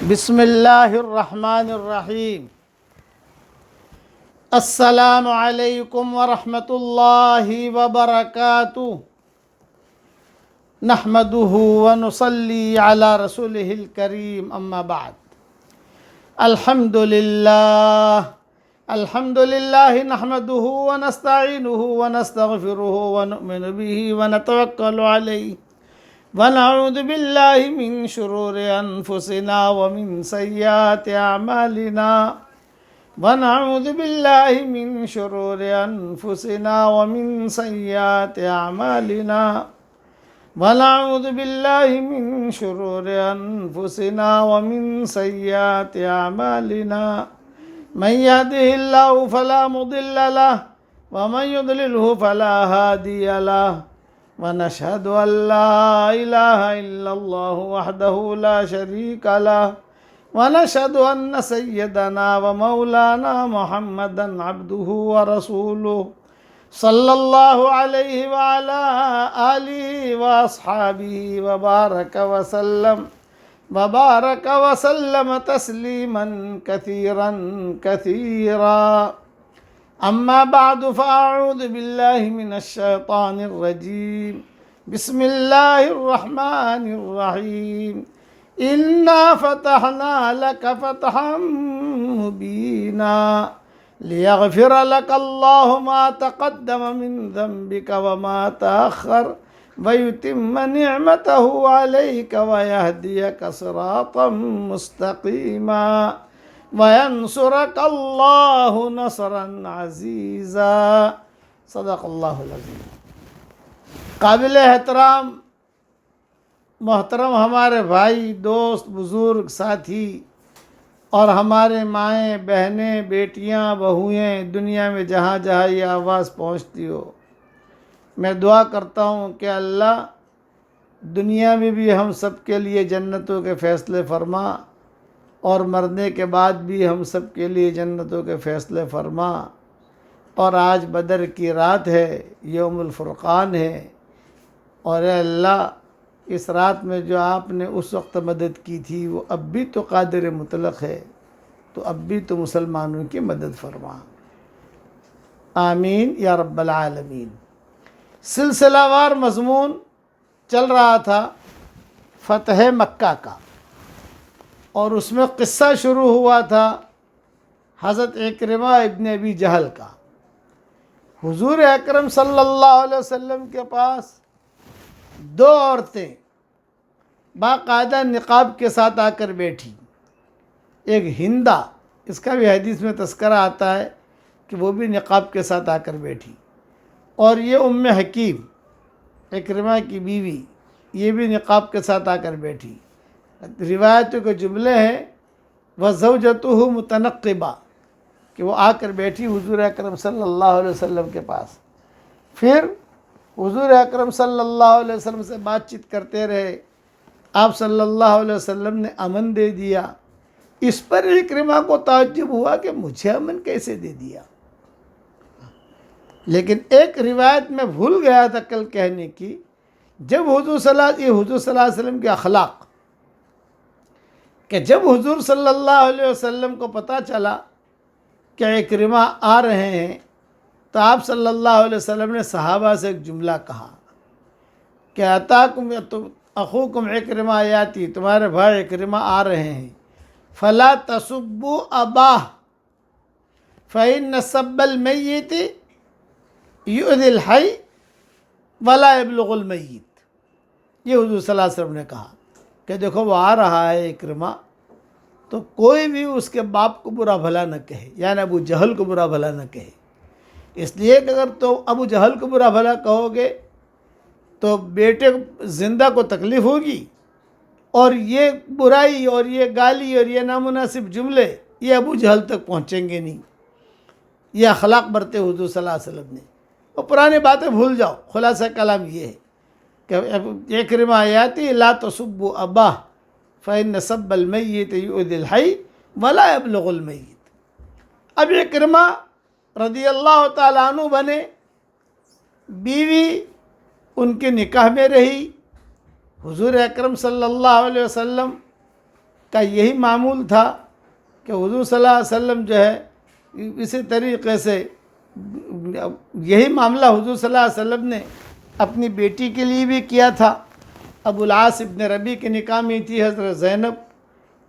بسم اللہ الرحمن الرحیم۔ السلام علیکم ورحمۃ اللہ وبرکاتہ۔ نحمده ونصلی علی رسولہ الکریم، اما بعد۔ الحمد للہ نحمده ونستعینه ونستغفره ونؤمن به ونتوکل علیہ ونعوذ باللہ من شرور انفسنا ومن سیئات اعمالنا ونعوذ باللہ من شرور انفسنا ومن سیئات اعمالنا ونعوذ باللہ من شرور انفسنا ومن سیئات اعمالنا من يهده الله فلا مضل له ومن يضلله فلا هادي له ونشهد أن لا إله إلا الله وحده لا شريك له ونشهد أن سيدنا ومولانا محمدا عبده ورسوله صلى الله عليه وعلى آله وأصحابه وبارك وسلم تسليما كثيرا كثيرا. أما بعد فأعوذ بالله من الشيطان الرجيم. بسم الله الرحمن الرحيم. إنا فتحنا لك فتحا مبينا ليغفر لك الله ما تقدم من ذنبك وما تأخر ويتم نعمته عليك ويهديك صراطا مستقيما وَيَنْصُرَكَ اللَّهُ نَصْرًا عَزِيزًا. صدق اللہ العظیم. قابل احترام محترم ہمارے بھائی، دوست، بزرگ، ساتھی اور ہمارے مائیں، بہنیں، بیٹیاں، بہوئیں، دنیا میں جہاں جہاں یہ آواز پہنچتی ہو، میں دعا کرتا ہوں کہ اللہ دنیا میں بھی ہم سب کے لیے جنتوں کے فیصلے فرما، اور مرنے کے بعد بھی ہم سب کے لیے جنتوں کے فیصلے فرما. اور آج بدر کی رات ہے، یوم الفرقان ہے، اور اے اللہ اس رات میں جو آپ نے اس وقت مدد کی تھی وہ اب بھی تو قادر مطلق ہے، تو اب بھی تو مسلمانوں کی مدد فرما. آمین یا رب العالمین. سلسلہ وار مضمون چل رہا تھا فتح مکہ کا، اور اس میں قصہ شروع ہوا تھا حضرت اکرمہ ابن ابی جہل کا. حضور اکرم صلی اللہ علیہ وسلم کے پاس دو عورتیں باقاعدہ نقاب کے ساتھ آ کر بیٹھی. ایک ہندہ، اس کا بھی حدیث میں تذکرہ آتا ہے کہ وہ بھی نقاب کے ساتھ آ کر بیٹھی، اور یہ ام حکیم اکرمہ کی بیوی، یہ بھی نقاب کے ساتھ آ کر بیٹھی. روایتوں کے جملے ہیں وَزَوْجَتُهُ مُتَنَقِّبَةٌ، کہ وہ آ کر بیٹھی حضور اکرم صلی اللہ علیہ وسلم کے پاس. پھر حضور اکرم صلی اللہ علیہ وسلم سے بات چیت کرتے رہے. آپ صلی اللہ علیہ وسلم نے امن دے دیا. اس پر اکرمہ کو تعجب ہوا کہ مجھے امن کیسے دے دیا. لیکن ایک روایت میں بھول گیا تھا کل کہنے کی، جب حضور صلی اللہ علیہ وسلم کے اخلاق، کہ جب حضور صلی اللہ علیہ وسلم کو پتہ چلا کہ اکرمہ آ رہے ہیں، تو آپ صلی اللہ علیہ وسلم نے صحابہ سے ایک جملہ کہا کہ اتاکم اخوکم اکرمہ یاتی، تمہارے بھائی اکرمہ آ رہے ہیں، فلا تسبوا اباہ فإن سب المیت یؤذی الحی ولا یبلغ المیت. یہ حضور صلی اللہ علیہ وسلم نے کہا کہ دیکھو وہ آ رہا ہے اکرمہ، تو کوئی بھی اس کے باپ کو برا بھلا نہ کہے، یعنی ابو جہل کو برا بھلا نہ کہے. اس لیے کہ اگر تو ابو جہل کو برا بھلا کہو گے تو بیٹے زندہ کو تکلیف ہوگی، اور یہ برائی اور یہ گالی اور یہ نامناسب جملے یہ ابو جہل تک پہنچیں گے نہیں. یہ اخلاق برتے حضور صلی اللہ علیہ وسلم نے. اور پرانی باتیں بھول جاؤ، خلاصہ کلام یہ ہے کہ اکرمہ یاتی لا تسبوا اباہ فإن سب المیت یؤذی الحی ولا یبلغ المیت. اب اکرمہ رضی اللہ تعالیٰ عنہ بنے، بیوی ان کے نکاح میں رہی. حضور اکرم صلی اللہ علیہ وسلم کا یہی معمول تھا کہ حضور صلی اللہ علیہ وسلم جو ہے اسی طریقے سے یہی معاملہ حضور صلی اللہ علیہ وسلم نے اپنی بیٹی کے لیے بھی کیا تھا. ابو العاص ابن ربیع کے نکاح میں تھی حضرت زینب،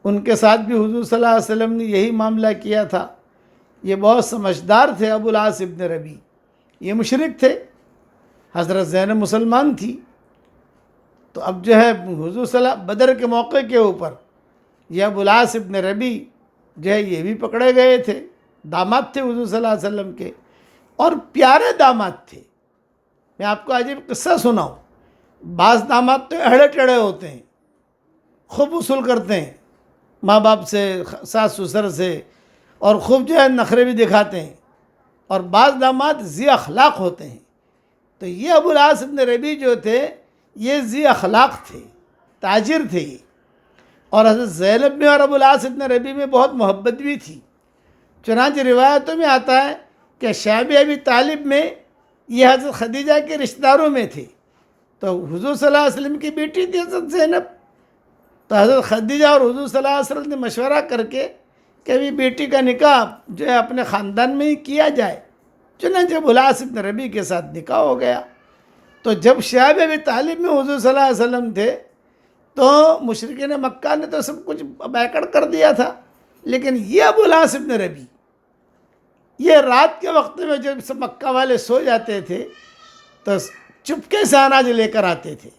ان کے ساتھ بھی حضور صلی اللہ علیہ وسلم نے یہی معاملہ کیا تھا. یہ بہت سمجھدار تھے ابو العاص ابن ربیع، یہ مشرک تھے، حضرت زینب مسلمان تھی. تو اب جو ہے حضور صلی اللہ بدر کے موقع کے اوپر یہ ابو العاص ابن ربیع جو ہے یہ بھی پکڑے گئے تھے، داماد تھے حضور صلی اللہ علیہ وسلم کے، اور پیارے داماد تھے. میں آپ کو عجیب قصہ سناؤں. بعض داماد تو اڑے ٹڑے ہوتے ہیں، خوب وصول کرتے ہیں ماں باپ سے، ساس سسر سے، اور خوب جو ہے نخرے بھی دکھاتے ہیں، اور بعض داماد ذی اخلاق ہوتے ہیں. تو یہ ابو العاص ابن ربیع جو تھے یہ ذی اخلاق تھے، تاجر تھے یہ، اور حضرت زینب میں اور ابو العاص ابن ربیع میں بہت محبت بھی تھی. چنانچہ روایتوں میں آتا ہے کہ شیب ابی طالب میں یہ حضرت خدیجہ کے رشتہ داروں میں تھے. تو حضور صلی اللہ علیہ وسلم کی بیٹی تھی حضرت زینب. تو حضرت خدیجہ اور حضور صلی اللہ علیہ وسلم نے مشورہ کر کے کہ ابھی بیٹی کا نکاح جو ہے اپنے خاندان میں ہی کیا جائے. چنانچہ ابو العاص ابن ربیع کے ساتھ نکاح ہو گیا. تو جب شیب ابی طالب میں حضور صلی اللہ علیہ وسلم تھے تو مشرکین مکہ نے تو سب کچھ بیکڑ کر دیا تھا، لیکن یہ ابو العاص ابن ربیع یہ رات کے وقت میں جب سب مکہ والے سو جاتے تھے تو چپکے سے اناج لے کر آتے تھے،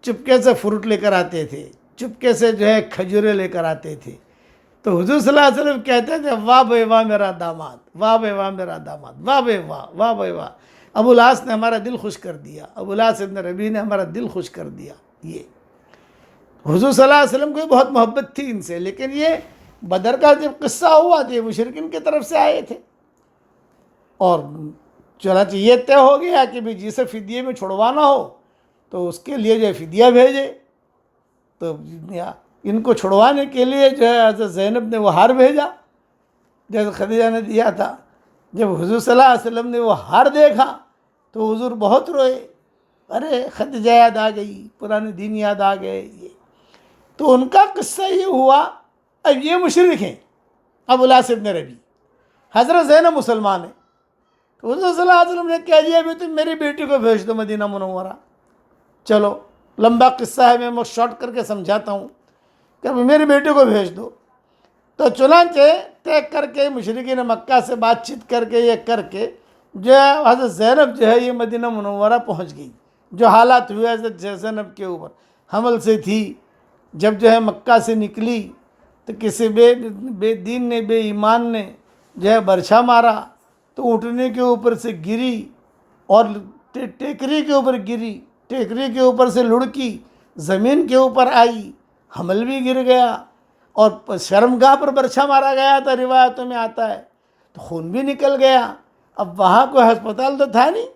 چپکے سے فروٹ لے کر آتے تھے، چپکے سے جو ہے کھجورے لے کر آتے تھے. تو حضور صلی اللہ علیہ وسلم کہتے تھے واہ بھائی واہ میرا داماد، واہ بھائی واہ میرا داماد، واہ بھائی واہ، واہ بھائی واہ، ابو العاص نے ہمارا دل خوش کر دیا، ابو العاص ابن ربیع نے ہمارا دل خوش کر دیا. یہ حضور صلی اللہ علیہ وسلم کو بہت محبت تھی ان سے، لیکن یہ بدر کا جب قصہ ہوا تو یہ مشرکین کی طرف سے آئے تھے. اور چنانچہ یہ طے ہو گیا کہ بھی جسے فدیے میں چھڑوانا ہو تو اس کے لیے جو ہے فدیہ بھیجے. تو ان کو چھڑوانے کے لیے جو ہے حضرت زینب نے وہ ہار بھیجا جیسے خدیجہ نے دیا تھا. جب حضور صلی اللہ علیہ وسلم نے وہ ہار دیکھا تو حضور بہت روئے، ارے خدیجہ یاد آ گئی، پرانے دین یاد آ گئے. یہ تو ان کا قصہ یہ ہوا. اب یہ مشرک ہیں ابو العاص ابن ربیع، حضرت زینب مسلمان ہے. تو حضور صلی اللہ علیہ وسلم نے کہہ دیا ابھی تم میری بیٹی کو بھیج دو مدینہ منورہ. چلو لمبا قصہ ہے، میں شارٹ کر کے سمجھاتا ہوں کہ ابھی میری بیٹی کو بھیج دو. تو چنانچہ طے کر کے مشرکین مکہ سے بات چیت کر کے یہ کر کے جو ہے حضرت زینب جو ہے یہ مدینہ منورہ پہنچ گئی. جو حالات ہوئے حضرت زینب کے اوپر، حمل سے تھی، جب جو ہے مکہ سے نکلی تو کسی بے دین نے، بے ایمان نے جو ہے برچھا مارا تو اٹھنے کے اوپر سے گری اور ٹیکری کے اوپر گری، ٹیکری کے اوپر سے لڑکی زمین کے اوپر آئی، حمل بھی گر گیا اور شرمگاہ پر برچھا مارا گیا تھا، روایتوں میں آتا ہے، تو خون بھی نکل گیا. اب وہاں کوئی ہسپتال تو تھا نہیں،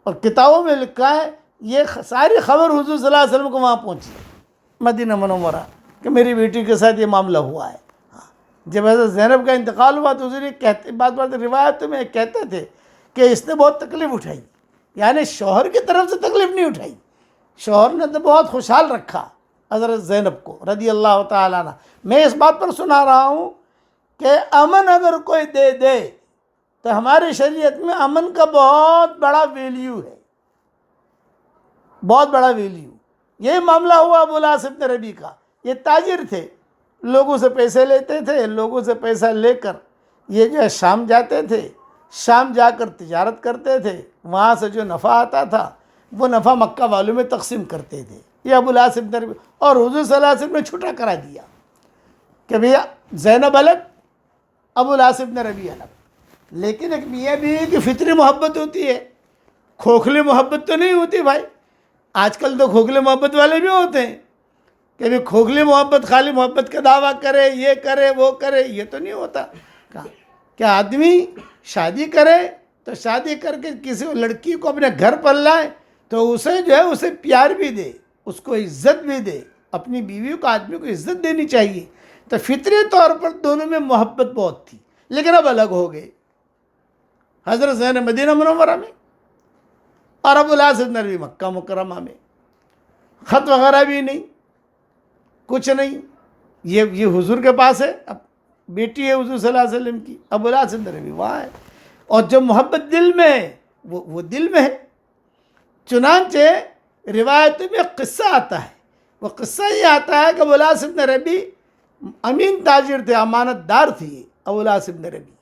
اور کتابوں میں لکھا ہے یہ ساری خبر حضور صلی اللہ علیہ وسلم کو وہاں پہنچی مدینہ منورہ کہ میری بیٹی کے ساتھ یہ معاملہ ہوا ہے. جب حضرت زینب کا انتقال ہوا تو حضور یہ کہتے، بات روایتوں میں کہتے تھے کہ اس نے بہت تکلیف اٹھائی، یعنی شوہر کی طرف سے تکلیف نہیں اٹھائی، شوہر نے تو بہت خوشحال رکھا حضرت زینب کو رضی اللہ تعالیٰ عنہ. میں اس بات پر سنا رہا ہوں کہ امن اگر کوئی دے دے تو ہماری شریعت میں امن کا بہت بڑا ویلیو ہے، بہت بڑا ویلیو. یہی معاملہ ہوا ابو العاص ابن ربیع کا. یہ تاجر تھے، لوگوں سے پیسے لیتے تھے، لوگوں سے پیسہ لے کر یہ جو ہے شام جاتے تھے، شام جا کر تجارت کرتے تھے، وہاں سے جو نفع آتا تھا وہ نفع مکہ والوں میں تقسیم کرتے تھے. یہ ابو العاص ابن ربیع، اور حضور صلی اللہ علیہ وسلم نے چھٹا کرا دیا کہ بھیا زینب الگ، ابو العاص ابن ربیع الگ. لیکن ایک میاں بیوی کی فطری محبت ہوتی ہے، کھوکھلی محبت تو نہیں ہوتی بھائی. آج کل تو کھوکھلی محبت والے بھی ہوتے ہیں کہ بھی کھوکھلی محبت خالی محبت کا دعویٰ کرے، یہ کرے وہ کرے، یہ تو نہیں ہوتا. کیا آدمی شادی کرے تو شادی کر کے کسی لڑکی کو اپنے گھر پر لائے تو اسے جو ہے اسے پیار بھی دے، اس کو عزت بھی دے. اپنی بیوی کو، آدمی کو عزت دینی چاہیے. تو فطری طور پر دونوں میں محبت بہت تھی، لیکن اب الگ ہو گئے. حضرت زینب مدینہ منورہ میں اور ابو العاص ابن ربیع مکہ مکرمہ میں. خط وغیرہ بھی نہیں. کچھ نہیں، یہ حضور کے پاس ہے، اب بیٹی ہے حضور صلی اللہ علیہ وسلم کی، ابو العاص بن ربیع وہاں ہے، اور جو محبت دل میں ہے وہ دل میں ہے۔ چنانچہ روایت میں قصہ آتا ہے، وہ قصہ یہ آتا ہے کہ ابو العاص بن ربیع امین تاجر تھے، امانت دار تھے ابو العاص بن ربیع،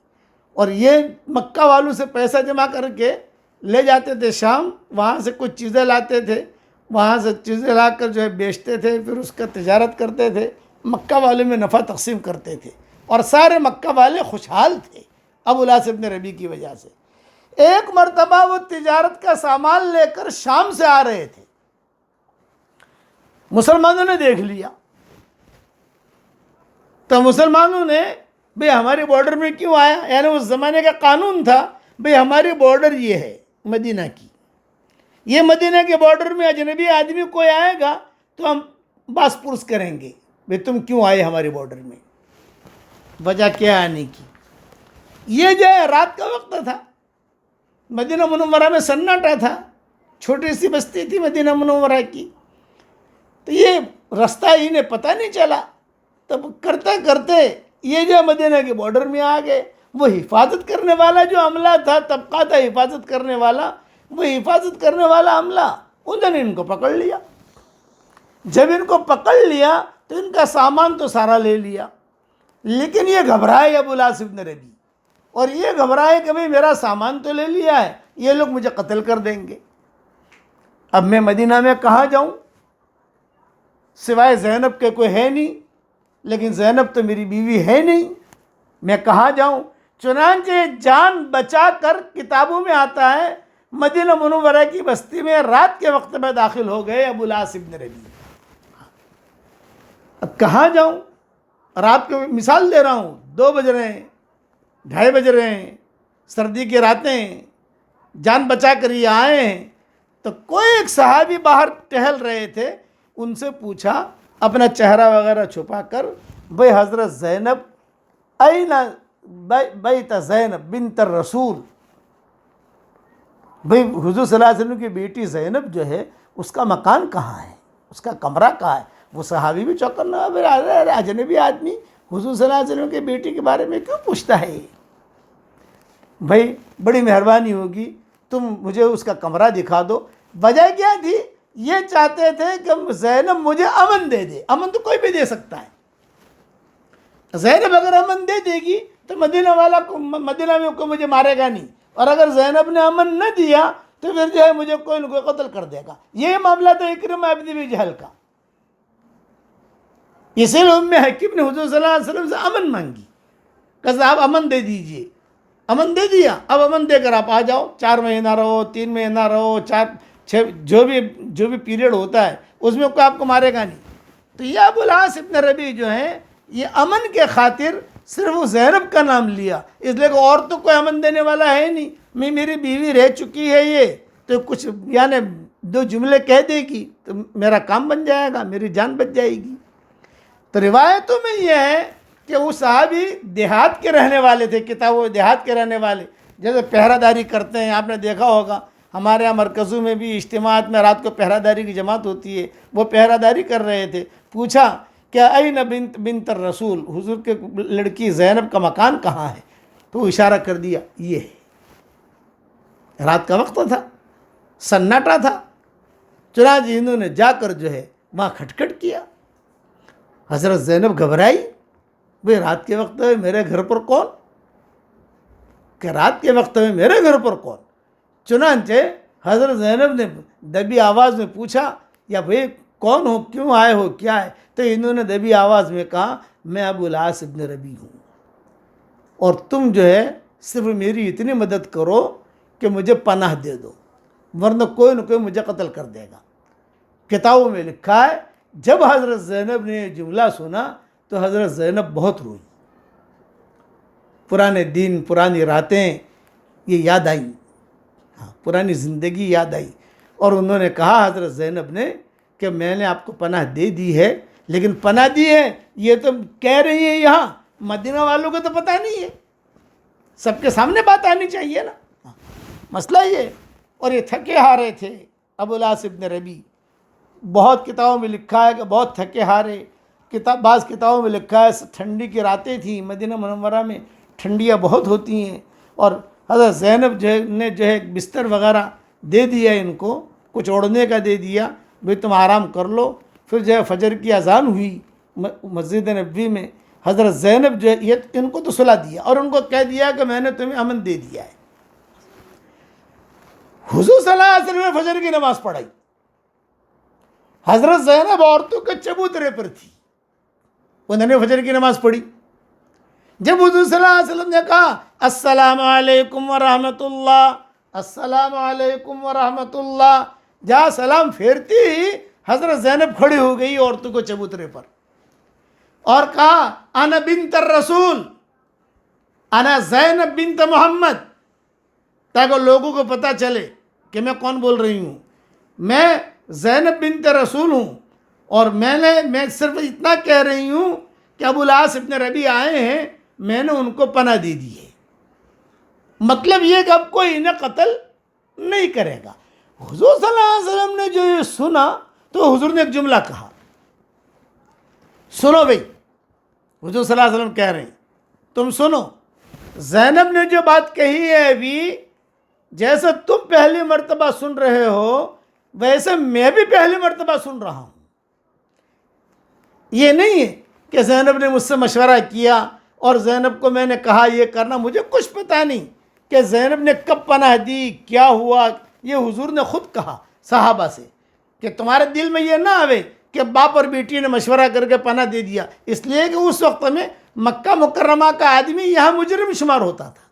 اور یہ مکہ والوں سے پیسہ جمع کر کے لے جاتے تھے شام، وہاں سے کچھ چیزیں لاتے تھے، وہاں سے چیزیں لا کر جو ہے بیچتے تھے، پھر اس کا تجارت کرتے تھے، مکہ والوں میں نفع تقسیم کرتے تھے، اور سارے مکہ والے خوشحال تھے ابو العاص بن ربیع کی وجہ سے۔ ایک مرتبہ وہ تجارت کا سامان لے کر شام سے آ رہے تھے، مسلمانوں نے دیکھ لیا، تو مسلمانوں نے بھئی ہمارے بارڈر میں کیوں آیا، یعنی اس زمانے کا قانون تھا بھئی ہماری بارڈر یہ ہے مدینہ کی، یہ مدینہ کے بارڈر میں اجنبی آدمی کوئی آئے گا تو ہم باس پرس کریں گے بھئی تم کیوں آئے ہمارے بارڈر میں، وجہ کیا آنے کی۔ یہ جو ہے رات کا وقت تھا، مدینہ منورہ میں سناٹا تھا، چھوٹی سی بستی تھی مدینہ منورہ کی، تو یہ رستہ انہیں پتہ نہیں چلا، تب کرتے کرتے یہ جو مدینہ کے بارڈر میں آ گئے۔ وہ حفاظت کرنے والا جو عملہ تھا، طبقہ تھا حفاظت کرنے والا، وہ حفاظت کرنے والا عملہ انہوں نے ان کو پکڑ لیا۔ جب ان کو پکڑ لیا تو ان کا سامان تو سارا لے لیا، لیکن یہ گھبرائے ابو العاص بن ربیع، اور یہ گھبرائے کہ بھئی میرا سامان تو لے لیا ہے، یہ لوگ مجھے قتل کر دیں گے، اب میں مدینہ میں کہاں جاؤں، سوائے زینب کے کوئی ہے نہیں، لیکن زینب تو میری بیوی ہے نہیں، میں کہاں جاؤں۔ چنانچہ جان بچا کر کتابوں میں آتا ہے مدینہ منورہ کی بستی میں رات کے وقت میں داخل ہو گئے ابو العاص بن ربیع۔ اب کہاں جاؤں، رات کو مثال دے رہا ہوں، 2 بج رہے ہیں، 2:30 بج رہے ہیں، سردی کی راتیں، جان بچا کر یہ آئے ہیں، تو کوئی ایک صحابی باہر ٹہل رہے تھے، ان سے پوچھا اپنا چہرہ وغیرہ چھپا کر، بھئی حضرت زینب این بیت زینب بنت الرسول، بھئی حضور صلی اللہ علیہ وسلم کی بیٹی زینب جو ہے اس کا مکان کہاں ہے، اس کا کمرہ کہاں ہے۔ وہ صحابی بھی چوکن اجنبی آدمی حضور صلی اللہ علیہ وسلم کی بیٹی کے بارے میں کیوں پوچھتا ہے، بھئی بڑی مہربانی ہوگی تم مجھے اس کا کمرہ دکھا دو۔ وجہ کیا تھی، یہ چاہتے تھے کہ زینب مجھے امن دے دے، امن تو کوئی بھی دے سکتا ہے، زینب اگر امن دے دے گی تو مدینہ والا کو مدینہ میں کوئی مجھے مارے گا نہیں، اور اگر زینب نے امن نہ دیا تو پھر جو ہے مجھے کوئی نہ کوئی قتل کر دے گا۔ یہ معاملہ تھا اکرمہ ابن ابی جہل کا، اسی لیے ام حکیم نے حضور صلی اللہ علیہ وسلم سے امن مانگی کہ آپ امن دے دیجئے، امن دے دیا، اب امن دے کر آپ آ جاؤ، 4 مہینہ رہو، 3 مہینہ رہو، 4 6 جو بھی پیریڈ ہوتا ہے اس میں کوئی آپ کو مارے گا نہیں۔ تو یہ ابو العاص بن ربیع جو ہے یہ امن کے خاطر صرف وہ زینب کا نام لیا، اس لیے کہ اور تو کوئی امن دینے والا ہے نہیں، میری بیوی رہ چکی ہے، یہ تو کچھ یعنی 2 جملے کہہ دے گی تو میرا کام بن جائے گا، میری جان بچ جائے گی۔ تو روایتوں میں یہ ہے کہ وہ صحابی دیہات کے رہنے والے تھے، کتابوں دیہات کے رہنے والے، جیسے پہرہ داری کرتے ہیں، آپ نے دیکھا ہوگا ہمارے یہاں مرکزوں میں بھی اجتماعات میں رات کو پہرہ داری کی جماعت ہوتی ہے، وہ پہرہ داری کر رہے تھے، پوچھا کہ این بنت الرسول، حضور کے لڑکی زینب کا مکان کہاں ہے، تو وہ اشارہ کر دیا یہ ہے۔ رات کا وقت تھا، سناٹا تھا، چنانچہ انہوں نے جا کر جو ہے وہاں کھٹکھٹ کیا، حضرت زینب گھبرائی، بھئی رات کے وقت میں میرے گھر پر کون، کہ رات کے وقت میں میرے گھر پر کون۔ چنانچہ حضرت زینب نے دبی آواز میں پوچھا یا بھئی کون ہو، کیوں آئے ہو، کیا ہے، تو انہوں نے دبی آواز میں کہا میں ابو العاص بن ربیع ہوں، اور تم جو ہے صرف میری اتنی مدد کرو کہ مجھے پناہ دے دو، ورنہ کوئی نہ کوئی مجھے قتل کر دے گا۔ کتابوں میں لکھا ہے جب حضرت زینب نے یہ جملہ سنا تو حضرت زینب بہت روئی، پرانے دن، پرانی راتیں یہ یاد آئیں، پرانی زندگی یاد آئی، اور انہوں نے کہا حضرت زینب نے کہ میں نے آپ کو پناہ دے دی ہے، لیکن پناہ دی ہے یہ تو کہہ رہی ہے یہاں، مدینہ والوں کو تو پتہ نہیں ہے، سب کے سامنے بات آنی چاہیے نا، مسئلہ یہ۔ اور یہ تھکے ہارے تھے ابو العاص بن ربیع، بہت کتابوں میں لکھا ہے کہ بہت تھکے ہارے، بعض کتابوں میں لکھا ہے ٹھنڈی کی راتیں تھیں مدینہ منورہ میں، ٹھنڈیاں بہت ہوتی ہیں، اور حضرت زینب نے جو ہے ایک بستر وغیرہ دے دیا ان کو، کچھ اوڑھنے کا دے دیا، بھئی تم آرام کر لو۔ پھر جو ہے فجر کی اذان ہوئی مسجد نبوی میں، حضرت زینب جو ہے یہ ان کو تو سلا دیا اور ان کو کہہ دیا کہ میں نے تمہیں امن دے دیا ہے۔ حضور صلی اللہ علیہ وسلم نے فجر کی نماز پڑھائی، حضرت زینب عورتوں کے چبوترے پر تھی، انہوں نے فجر کی نماز پڑھی۔ جب حضور صلی اللہ علیہ وسلم نے کہا السلام علیکم ورحمۃ اللہ، السلام علیکم ورحمۃ اللہ، جہاں سلام پھیرتی ہی حضرت زینب کھڑی ہو گئی عورتوں کو چبوترے پر اور کہا انا بنت الرسول، انا زینب بنت محمد، تاکہ لوگوں کو پتہ چلے کہ میں کون بول رہی ہوں، میں زینب بنت رسول ہوں، اور میں صرف اتنا کہہ رہی ہوں کہ ابو العاص ابن ربیع آئے ہیں، میں نے ان کو پناہ دے دی ہے۔ مطلب یہ کہ اب کوئی انہیں قتل نہیں کرے گا۔ حضور صلی اللہ علیہ وسلم نے جو یہ سنا تو حضور نے ایک جملہ کہا، سنو بھئی، حضور صلی اللہ علیہ وسلم کہہ رہے ہیں تم سنو، زینب نے جو بات کہی ہے ابھی، جیسے تم پہلی مرتبہ سن رہے ہو ویسے میں بھی پہلی مرتبہ سن رہا ہوں۔ یہ نہیں ہے کہ زینب نے مجھ سے مشورہ کیا اور زینب کو میں نے کہا یہ کرنا، مجھے کچھ پتہ نہیں کہ زینب نے کب پناہ دی، کیا ہوا، یہ حضور نے خود کہا صحابہ سے کہ تمہارے دل میں یہ نہ آوے کہ باپ اور بیٹی نے مشورہ کر کے پناہ دے دیا، اس لیے کہ اس وقت میں مکہ مکرمہ کا آدمی یہاں مجرم شمار ہوتا تھا،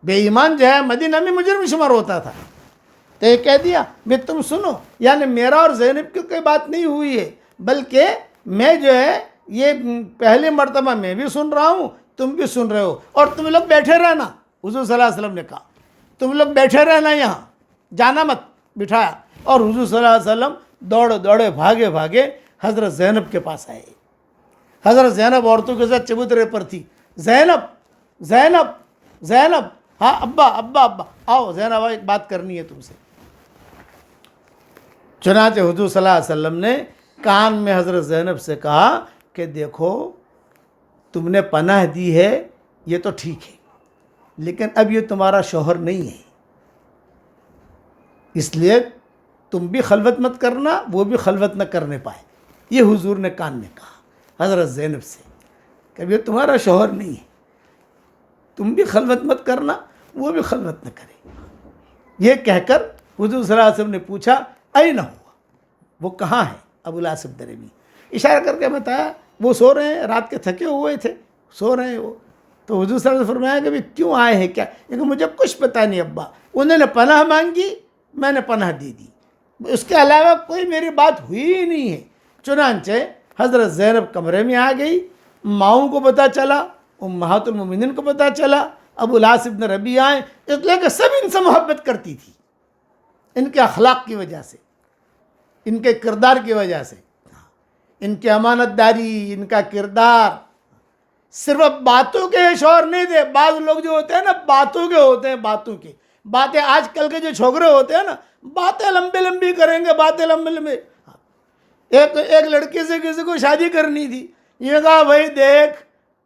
بے ایمان جو ہے مدینہ میں مجرم شمار ہوتا تھا، تو یہ کہہ دیا میں تم سنو، یعنی میرا اور زینب کی کوئی بات نہیں ہوئی ہے، بلکہ میں جو ہے یہ پہلی مرتبہ میں بھی سن رہا ہوں، تم بھی سن رہے ہو، اور تم لوگ بیٹھے رہنا، حضور صلی اللہ علیہ وسلم نے کہا تم لوگ بیٹھے رہنا یہاں، جانا مت، بٹھایا، اور حضور صلی اللہ علیہ وسلم دوڑے بھاگے حضرت زینب کے پاس آئے۔ حضرت زینب عورتوں کے ساتھ چبوترے پر تھی، زینب زینب زینب، ہاں ابا ابا ابا، آؤ زینب ایک بات کرنی ہے تم سے۔ چنانچہ حضور صلی اللہ علیہ وسلم نے کان میں حضرت زینب سے کہا کہ دیکھو تم نے پناہ دی ہے یہ تو ٹھیک ہے، لیکن اب یہ تمہارا شوہر نہیں ہے، اس لیے تم بھی خلوت مت کرنا، وہ بھی خلوت نہ کرنے پائے۔ یہ حضور نے کان میں کہا حضرت زینب سے کہ اب یہ تمہارا شوہر نہیں ہے، تم بھی خلوت مت کرنا، وہ بھی خلوت نہ کرے۔ یہ کہہ کر حضور صلی اللہ علیہ وسلم نے پوچھا این ہوا، وہ کہاں ہے ابو العاص بن ربیع، اشارہ کر کے بتایا وہ سو رہے ہیں، رات کے تھکے ہوئے تھے، سو رہے ہیں وہ۔ تو حضور صلی اللہ علیہ وسلم نے فرمایا کہ کیوں آئے ہیں کیا، لیکن مجھے کچھ پتہ نہیں ابا، انہوں نے پناہ مانگی میں نے پناہ دے دی، اس کے علاوہ کوئی میری بات ہوئی ہی نہیں ہے۔ چنانچہ حضرت زینب کمرے میں آ گئی، ماؤں کو پتہ چلا، امہات المومنین کو پتہ چلا، ابو العاص بن ربیع آئے، اس لیے کہ سب ان سے محبت کرتی تھی، ان کے اخلاق کی وجہ سے، ان کے کردار کی وجہ سے، ان کی امانت داری، ان کا کردار۔ صرف باتوں کے شوہر نہیں تھے، بعض لوگ جو ہوتے ہیں نا باتوں کے ہوتے ہیں، باتوں کے باتیں، آج کل کے جو چھوکرے ہوتے ہیں نا باتیں لمبی کریں گے، باتیں لمبی۔ ایک لڑکی سے کسی کو شادی کرنی تھی، یہ کہا بھائی دیکھ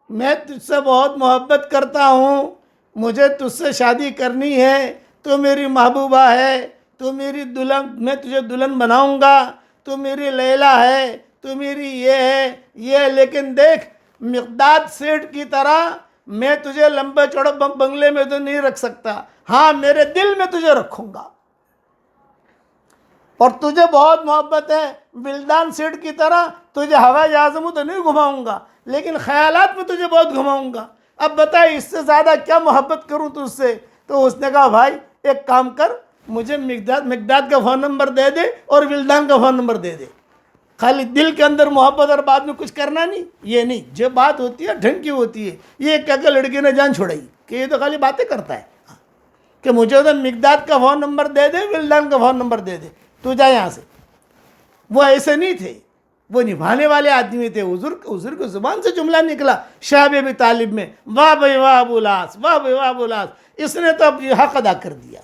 میں تجھ سے بہت محبت کرتا ہوں، مجھے تجھ سے شادی کرنی ہے، تو میری محبوبہ ہے، تو میری دلہن، میں تجھے دلہن بناؤں گا، تو میری لیلا ہے، تو میری یہ ہے یہ، لیکن دیکھ مقداد سیٹھ کی طرح میں تجھے لمبے چوڑے بنگلے میں تو نہیں رکھ سکتا، ہاں میرے دل میں تجھے رکھوں گا، اور تجھے بہت محبت ہے ولدان سیٹھ کی طرح، تجھے ہوائی جہاز میں تو نہیں گھماؤں گا لیکن خیالات میں تجھے بہت گھماؤں گا، اب بتا اس سے زیادہ کیا محبت کروں تجھ سے۔ تو اس نے کہا بھائی ایک کام کر، مجھے مقداد کا فون نمبر دے دے اور ولدان کا فون نمبر دے دے، خالی دل کے اندر محبت اور بعد میں کچھ کرنا نہیں، یہ نہیں، جو بات ہوتی ہے ڈھنگ کی ہوتی ہے۔ یہ کہہ کے لڑکی نے جان چھوڑائی کہ یہ تو خالی باتیں کرتا ہے، کہ مجھے تو مقداد کا فون نمبر دے دے، ولدان کا فون نمبر دے دے، تو جا یہاں سے۔ وہ ایسے نہیں تھے، وہ نبھانے والے آدمی تھے۔ حضور کی زبان سے جملہ نکلا شعب ابی طالب میں، واہ بھائی واہ ابو العاص، واہ بھائی واہ ابو العاص، اس نے تو اب حق ادا کر دیا۔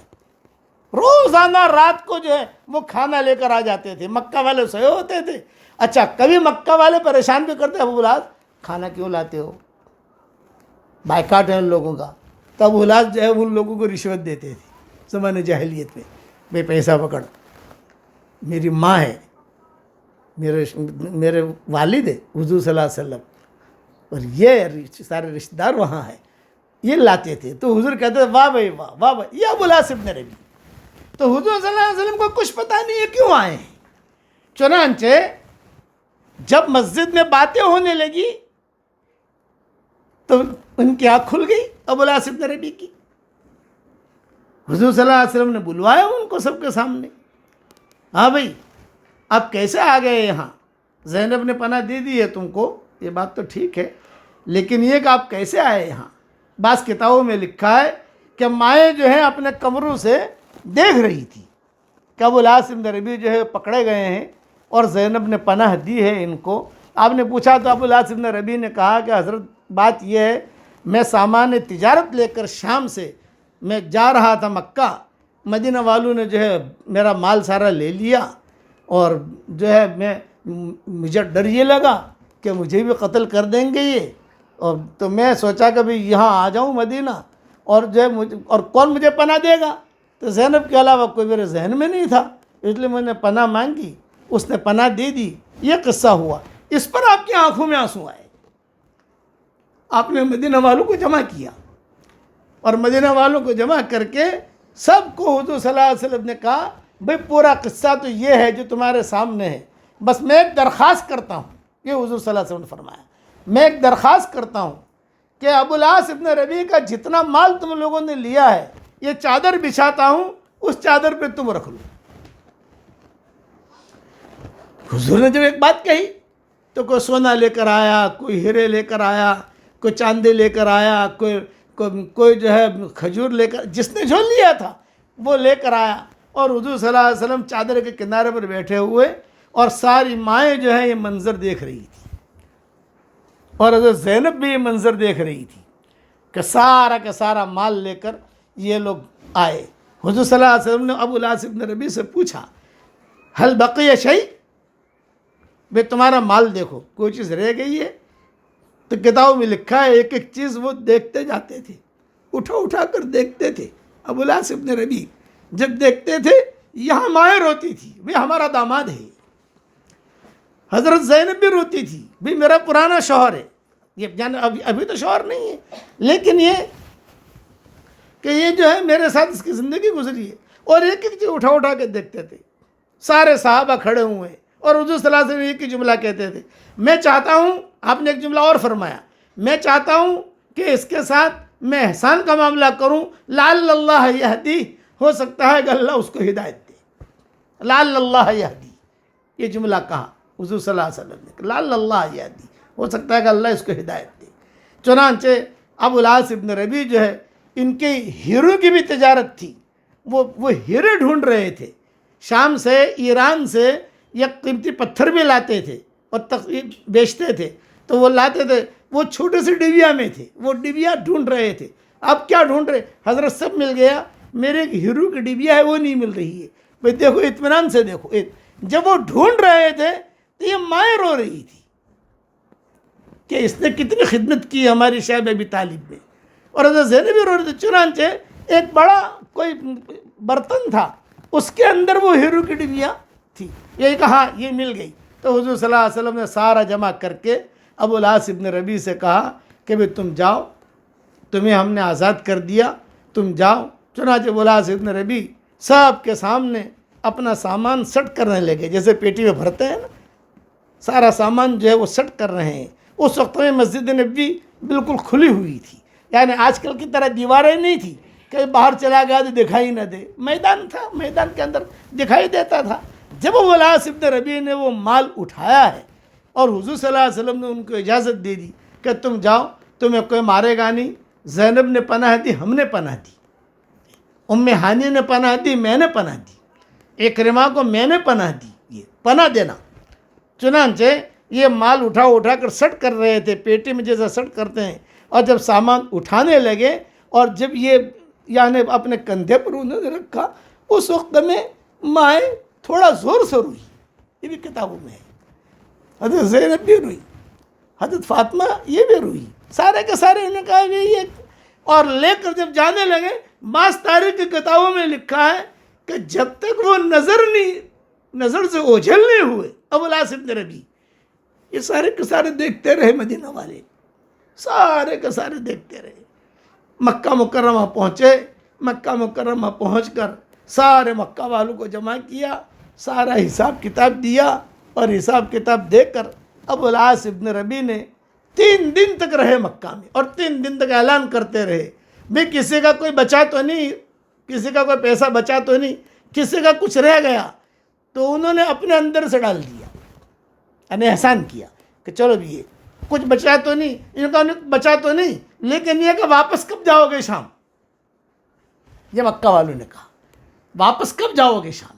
روزانہ رات کو جو ہے وہ کھانا لے کر آ جاتے تھے، مکہ والے سوئے ہوتے تھے، اچھا کبھی مکہ والے پریشان بھی کرتے ابو الاس کھانا کیوں لاتے ہو، بائیکاٹ ہے ان لوگوں کا. تو ابو الاس جو ہے ان لوگوں کو رشوت دیتے تھے زمانے جاہلیت میں. بھائی پیسہ پکڑ، میری ماں ہے، میرے والد ہے حضور صلی اللہ علیہ وسلم، اور یہ سارے رشتہ دار وہاں ہیں، یہ لاتے تھے. تو حضور کہتے تھے واہ بھائی واہ واہ بھائی، یہ ابو الاس ابن ربیع. تو حضور صلی اللہ علیہ وسلم کو کچھ پتہ نہیں ہے کیوں آئے ہیں. چنانچہ جب مسجد میں باتیں ہونے لگی تو ان کی آنکھ کھل گئی ابو الاس ابن ربیع کی. حضور صلی اللہ علیہ وسلم نے بلوایا ان کو سب کے سامنے. ہاں بھائی آپ کیسے آ گئے یہاں؟ زینب نے پناہ دے دی ہے تم کو، یہ بات تو ٹھیک ہے، لیکن یہ کہ آپ کیسے آئے یہاں؟ بعض کتابوں میں لکھا ہے کہ مائیں جو ہیں اپنے کمروں سے دیکھ رہی تھی کہ ابو الاس ابن ربیع جو ہے پکڑے گئے ہیں اور زینب نے پناہ دی ہے ان کو. آپ نے پوچھا تو ابو الاس ابن ربیع نے کہا کہ حضرت بات یہ ہے میں سامان تجارت لے کر شام سے میں جا رہا تھا مکہ، مدینہ والوں نے جو ہے میرا مال سارا لے لیا، اور جو ہے مجھے ڈر یہ لگا کہ مجھے بھی قتل کر دیں گے یہ، اور تو میں سوچا کہ بھئی یہاں آ جاؤں مدینہ، اور جو ہے اور کون مجھے پناہ دے گا؟ تو زینب کے علاوہ کوئی میرے ذہن میں نہیں تھا، اس لیے میں نے پناہ مانگی، اس نے پناہ دے دی. یہ قصہ ہوا. اس پر آپ کی آنکھوں میں آنسو آئے. آپ نے مدینہ والوں کو جمع کیا، اور مدینہ والوں کو جمع کر کے سب کو حضور صلی اللہ علیہ وسلم نے کہا بھئی پورا قصہ تو یہ ہے جو تمہارے سامنے ہے، بس میں ایک درخواست کرتا ہوں. یہ حضور صلی اللہ علیہ وسلم نے فرمایا، میں ایک درخواست کرتا ہوں کہ ابو الاس ابن ربیع کا جتنا مال تم لوگوں نے لیا ہے یہ چادر بچھاتا ہوں، اس چادر پہ تم رکھ لو. حضور نے جب ایک بات کہی تو کوئی سونا لے کر آیا، کوئی ہیرے لے کر آیا، کوئی چاندی لے کر آیا، کوئی جو ہے کھجور لے کر، جس نے جو لیا تھا وہ لے کر آیا. اور حضور صلی اللہ علیہ وسلم چادر کے کنارے پر بیٹھے ہوئے، اور ساری مائیں جو ہیں یہ منظر دیکھ رہی تھی، اور حضرت زینب بھی یہ منظر دیکھ رہی تھی کہ سارا کا سارا مال لے کر یہ لوگ آئے. حضور صلی اللہ علیہ وسلم نے ابو الاس ابن ربیع سے پوچھا حل بقی شیء، بھئی تمہارا مال دیکھو کوئی چیز رہ گئی ہے؟ تو کتابوں میں لکھا ہے ایک ایک چیز وہ دیکھتے جاتے تھے، اٹھا کر دیکھتے تھے. ابو الاس ابن ربیع جب دیکھتے تھے یہاں مائیں روتی تھی بھئی ہمارا داماد ہے. حضرت زینب بھی روتی تھی بھئی میرا پرانا شوہر ہے. یہ ابھی تو شوہر نہیں ہے، لیکن یہ کہ یہ جو ہے میرے ساتھ اس کی زندگی گزری ہے. اور ایک ایک چیز اٹھا کے دیکھتے تھے. سارے صحابہ کھڑے ہوئے ہیں، اور حضور صلی اللہ علیہ وسلم ایک ہی جملہ کہتے تھے، میں چاہتا ہوں، آپ نے ایک جملہ اور فرمایا، میں چاہتا ہوں کہ اس کے ساتھ میں احسان کا معاملہ کروں، لعل اللہ یہدی، ہو سکتا ہے کہ اللہ اس کو ہدایت دے. لعل اللہ یہدی، یہ جملہ کہا حضور صلی اللہ علیہ وسلم نے، لعل اللہ یہدی، ہو سکتا ہے کہ اللہ اس کو ہدایت دے. چنانچہ ابو الاس ابن ربیع جو ہے ان کے ہیروں کی بھی تجارت تھی، وہ ہیرے ڈھونڈ رہے تھے. شام سے، ایران سے یہ قیمتی پتھر بھی لاتے تھے اور بیچتے تھے. تو وہ لاتے تھے، وہ چھوٹے سے ڈبیا میں تھے، وہ ڈبیا ڈھونڈ رہے تھے. اب کیا ڈھونڈ رہے؟ حضرت سب مل گیا، میرے ایک ہیرو کی ڈبیا ہے وہ نہیں مل رہی ہے. بھئی دیکھو اطمینان سے دیکھو. جب وہ ڈھونڈ رہے تھے تو یہ مائیں رو رہی تھی کہ اس نے کتنی خدمت کی ہماری شیخ ابی طالب میں، اور حضرت زینب بھی رو رہی تھی. چنانچہ ایک بڑا کوئی برتن تھا، اس کے اندر وہ ہیرو کی ڈبیا تھی. یہ کہا یہ مل گئی. تو حضور صلی اللہ علیہ وسلم نے سارا جمع کر کے ابو الاس ابن ربیع سے کہا کہ بھئی تم جاؤ، تمہیں ہم نے آزاد کر دیا، تم جاؤ. چنانچہ ابو الاس ابن ربیع سب کے سامنے اپنا سامان سٹ کرنے لگے، جیسے پیٹی میں بھرتے ہیں نا، سارا سامان جو ہے وہ سٹ کر رہے ہیں. اس وقت میں مسجد نبوی بالکل کھلی ہوئی تھی، یعنی آج کل کی طرح دیواریں نہیں تھی کہ باہر چلا گیا تو دکھائی نہ دے. میدان تھا، میدان کے اندر دکھائی دیتا تھا. جب ابو الاس ابن ربیع نے وہ مال اٹھایا ہے اور حضور صلی اللہ علیہ وسلم نے ان کو اجازت دے دی کہ تم جاؤ، تمہیں کوئی مارے گا نہیں. زینب نے پناہ دی، ہم نے پناہ دی، ام ہانی نے پناہ دی، میں نے پناہ دی، اکرمہ کو میں نے پناہ دی. یہ پناہ دینا. چنانچہ یہ مال اٹھا کر سٹ کر رہے تھے، پیٹی میں جیسا سٹ کرتے ہیں. اور جب سامان اٹھانے لگے اور جب یہ یعنی اپنے کندھے پر انہوں نے رکھا، اس وقت میں مائیں تھوڑا زور سے روئی. یہ بھی کتابوں میں ہے. حضرت زینب بھی روئی، حضرت فاطمہ یہ بھی روئی، سارے کے سارے انہوں نے کہا یہ، اور لے کر جب جانے لگے، بعض تاریخ کی کتابوں میں لکھا ہے کہ جب تک وہ نظر سے اوجھل نہیں ہوئے ابو العاص ابن ربیع، یہ سارے کے سارے دیکھتے رہے، مدینہ والے سارے کے سارے دیکھتے رہے۔ مکہ مکرمہ پہنچے، مکہ مکرمہ پہنچ کر سارے مکہ والوں کو جمع کیا، سارا حساب کتاب دیا، اور حساب کتاب دے کر ابو العاص ابن ربیع نے 3 دن تک رہے مکہ میں، اور 3 دن تک اعلان کرتے رہے بھی کسی کا کوئی بچا تو نہیں، کسی کا کوئی پیسہ بچا تو نہیں، کسی کا کچھ رہ گیا تو انہوں نے اپنے اندر سے ڈال دیا، یعنی احسان کیا کہ چلو بھی یہ کچھ بچا تو نہیں، ان کا بچا تو نہیں، لیکن یہ کہ واپس کب جاؤ گے شام؟ یہ مکہ والوں نے کہا واپس کب جاؤ گے شام؟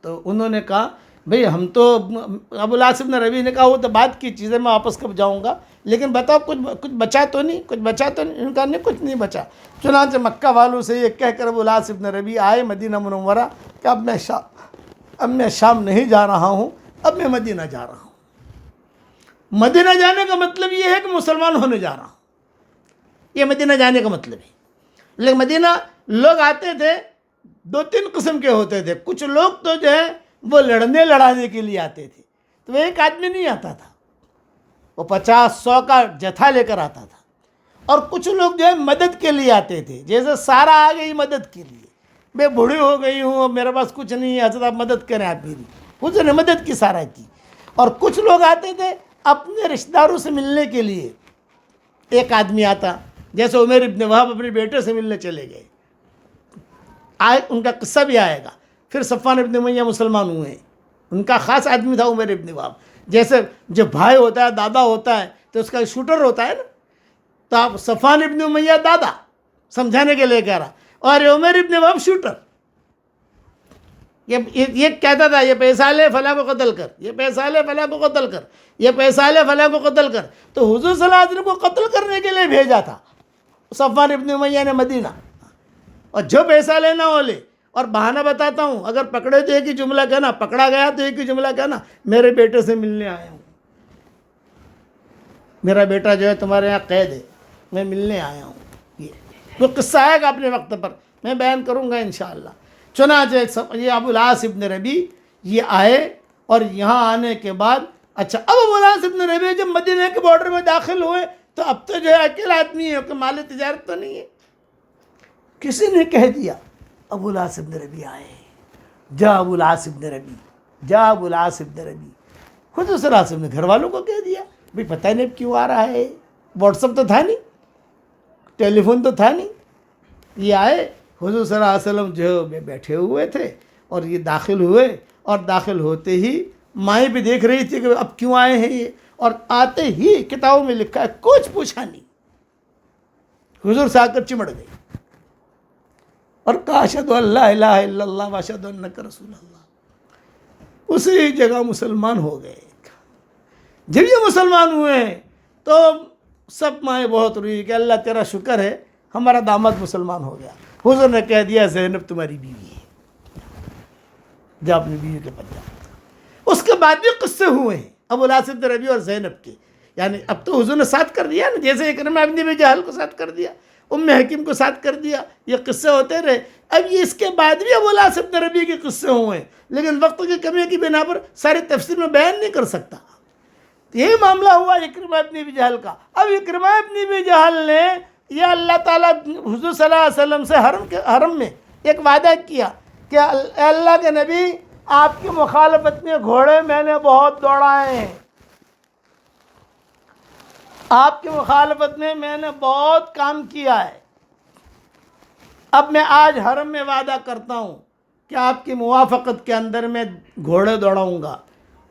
تو انہوں نے کہا بھئی ہم تو، ابو العاص ابن ربیع نے کہا وہ تو بات کی چیزیں، میں واپس کب جاؤں گا، لیکن بتاؤ کچھ بچا تو نہیں، کچھ بچا تو نہیں؟ ان کا نہیں، کچھ نہیں بچا۔ چنانچہ مکہ والوں سے یہ کہہ کر ابو العاص ابن ربیع آئے مدینہ منورہ کہ اب میں شام نہیں جا رہا ہوں، اب میں مدینہ جا رہا ہوں۔ مدینہ جانے کا مطلب یہ ہے کہ مسلمان ہونے جا رہا ہوں، یہ مدینہ جانے کا مطلب ہے۔ لیکن مدینہ لوگ آتے تھے 2-3 قسم کے ہوتے تھے، کچھ لوگ تو جو ہے وہ لڑانے کے لیے آتے تھے، تو وہ ایک آدمی نہیں آتا تھا، وہ 50-100 کا جتھا لے کر آتا تھا، اور کچھ لوگ جو ہے مدد کے لیے آتے تھے، جیسے سارا آ گئی مدد کے لیے، میں بوڑھی ہو گئی ہوں میرے پاس کچھ نہیں ہے، حضرت آپ مدد کریں آپ میری، حضور نے مدد کی سارا کی۔ اور کچھ لوگ آتے تھے اپنے رشتہ داروں سے ملنے کے لیے، ایک آدمی آتا جیسے عمر ابن وہب اپنے بیٹے سے ملنے چلے گئے، ان کا قصہ بھی آئے گا۔ پھر صفوان ابن امیہ مسلمان ہوئے، ان کا خاص آدمی تھا عمر ابن وہب، جیسے جب بھائی ہوتا ہے دادا ہوتا ہے تو اس کا شوٹر ہوتا ہے نا، تو آپ صفوان ابن امیہ دادا سمجھانے کے لیے کہہ رہا، اور عمر ابن وہب شوٹر، یہ کہتا تھا یہ پیسہ لے فلاں کو قتل کر، یہ پیسہ لے فلاں کو قتل کر، یہ پیسہ لے فلاں کو قتل کر، تو حضور صلی اللہ علیہ وسلم کو قتل کرنے کے لیے بھیجا تھا صفوان ابن امیہ نے مدینہ، اور جو پیسہ لینا وہ لے۔ اور بہانہ بتاتا ہوں، اگر پکڑے تو ایک ہی جملہ کہنا، پکڑا گیا تو ایک ہی جملہ کہنا، میرے بیٹے سے ملنے آیا ہوں، میرا بیٹا جو ہے تمہارے یہاں قید ہے، میں ملنے آیا ہوں۔ یہ وہ قصہ آئے گا اپنے وقت پر، میں بیان کروں گا انشاءاللہ۔ چنانچہ یہ ابو العاص ابن ربیع یہ آئے، اور یہاں آنے کے بعد اچھا اب ابو العاص ابن ربیع جب مدینہ کے بارڈر میں داخل ہوئے تو اب تو جو ہے اکیلا آدمی ہے کہ مال تجارت تو نہیں ہے، کسی نے کہہ دیا ابو العاص ابن ربیع آئے، جا ابو العاص ابن ربیع، جا ابو العاص ابن ربیع۔ حضور صلی اللہ علیہ وسلم نے گھر والوں کو کہہ دیا، بھئی پتہ نہیں کیوں آ رہا ہے، واٹس ایپ تو تھا نہیں، ٹیلی فون تو تھا نہیں، یہ آئے، حضور صلی اللہ علیہ وسلم جو بیٹھے ہوئے تھے، اور یہ داخل ہوئے، اور داخل ہوتے ہی مائیں بھی دیکھ رہی تھی کہ اب کیوں آئے ہیں یہ، اور آتے ہی کتابوں میں لکھا ہے کچھ پوچھا نہیں، حضور سے آ کر چمڑ گئے اور کہا اشہدو ان لا الہ الا اللہ واشہدو انک رسول اللہ۔ اسی جگہ مسلمان ہو گئے۔ جب یہ مسلمان ہوئے ہیں تو سب مائیں بہت روئی کہ اللہ تیرا شکر ہے ہمارا داماد مسلمان ہو گیا۔ حضور نے کہہ دیا زینب تمہاری بیوی ہے، جا اپنی بیوی کے پاس جا۔ اس کے بعد بھی قصے ہوئے ہیں ابو العاص ابن ربیع اور زینب کے، یعنی اب تو حضور نے ساتھ کر دیا نا، جیسے اکرمہ ابن ابی جہل کو ساتھ کر دیا، ام حکیم کو ساتھ کر دیا، یہ قصے ہوتے رہے۔ اب یہ اس کے بعد بھی ابو العاص ابن ربیع کے قصے ہوئے ہیں، لیکن وقت کی کمی کی بنا پر ساری تفسیر میں بیان نہیں کر سکتا۔ یہ معاملہ ہوا اکرمہ ابن ابی جہل کا۔ اب اکرمہ ابن ابی جہل نے یہ اللہ تعالیٰ حضور صلی اللہ علیہ وسلم سے حرم میں ایک وعدہ کیا کہ اے اللہ کے نبی آپ کی مخالفت میں گھوڑے میں نے بہت دوڑائے ہیں، آپ کی مخالفت میں میں نے بہت کام کیا ہے، اب میں آج حرم میں وعدہ کرتا ہوں کہ آپ کی موافقت کے اندر میں گھوڑے دوڑاؤں گا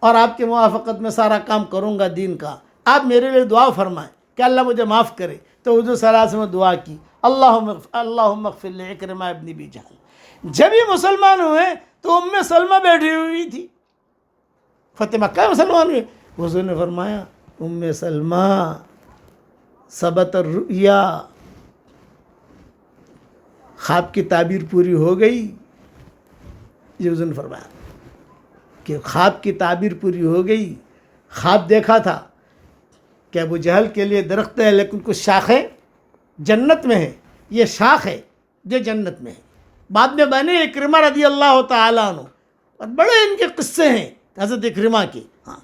اور آپ کی موافقت میں سارا کام کروں گا دین کا، آپ میرے لیے دعا فرمائیں کہ اللہ مجھے معاف کرے۔ تو حضور صلی اللہ علیہ وسلم نے دعا کی، اللہم اغفر لعکرمہ ابن ابی جہل۔ جب یہ مسلمان ہوئے تو ام سلمہ بیٹھی ہوئی تھی، فتح مکہ مسلمان ہوئے، حضور نے فرمایا ام سلمہ ثبت الرؤیا، خواب کی تعبیر پوری ہو گئی۔ یہ حضور نے فرمایا کہ خواب کی تعبیر پوری ہو گئی، خواب دیکھا تھا کہ ابو جہل کے لیے درخت ہے لیکن کچھ شاخیں جنت میں ہیں، یہ شاخ ہے جو جنت میں ہے۔ بعد میں بنے اکرمہ رضی اللہ تعالیٰ عنہ، اور بڑے ان کے قصے ہیں حضرت اکرمہ کے۔ ہاں،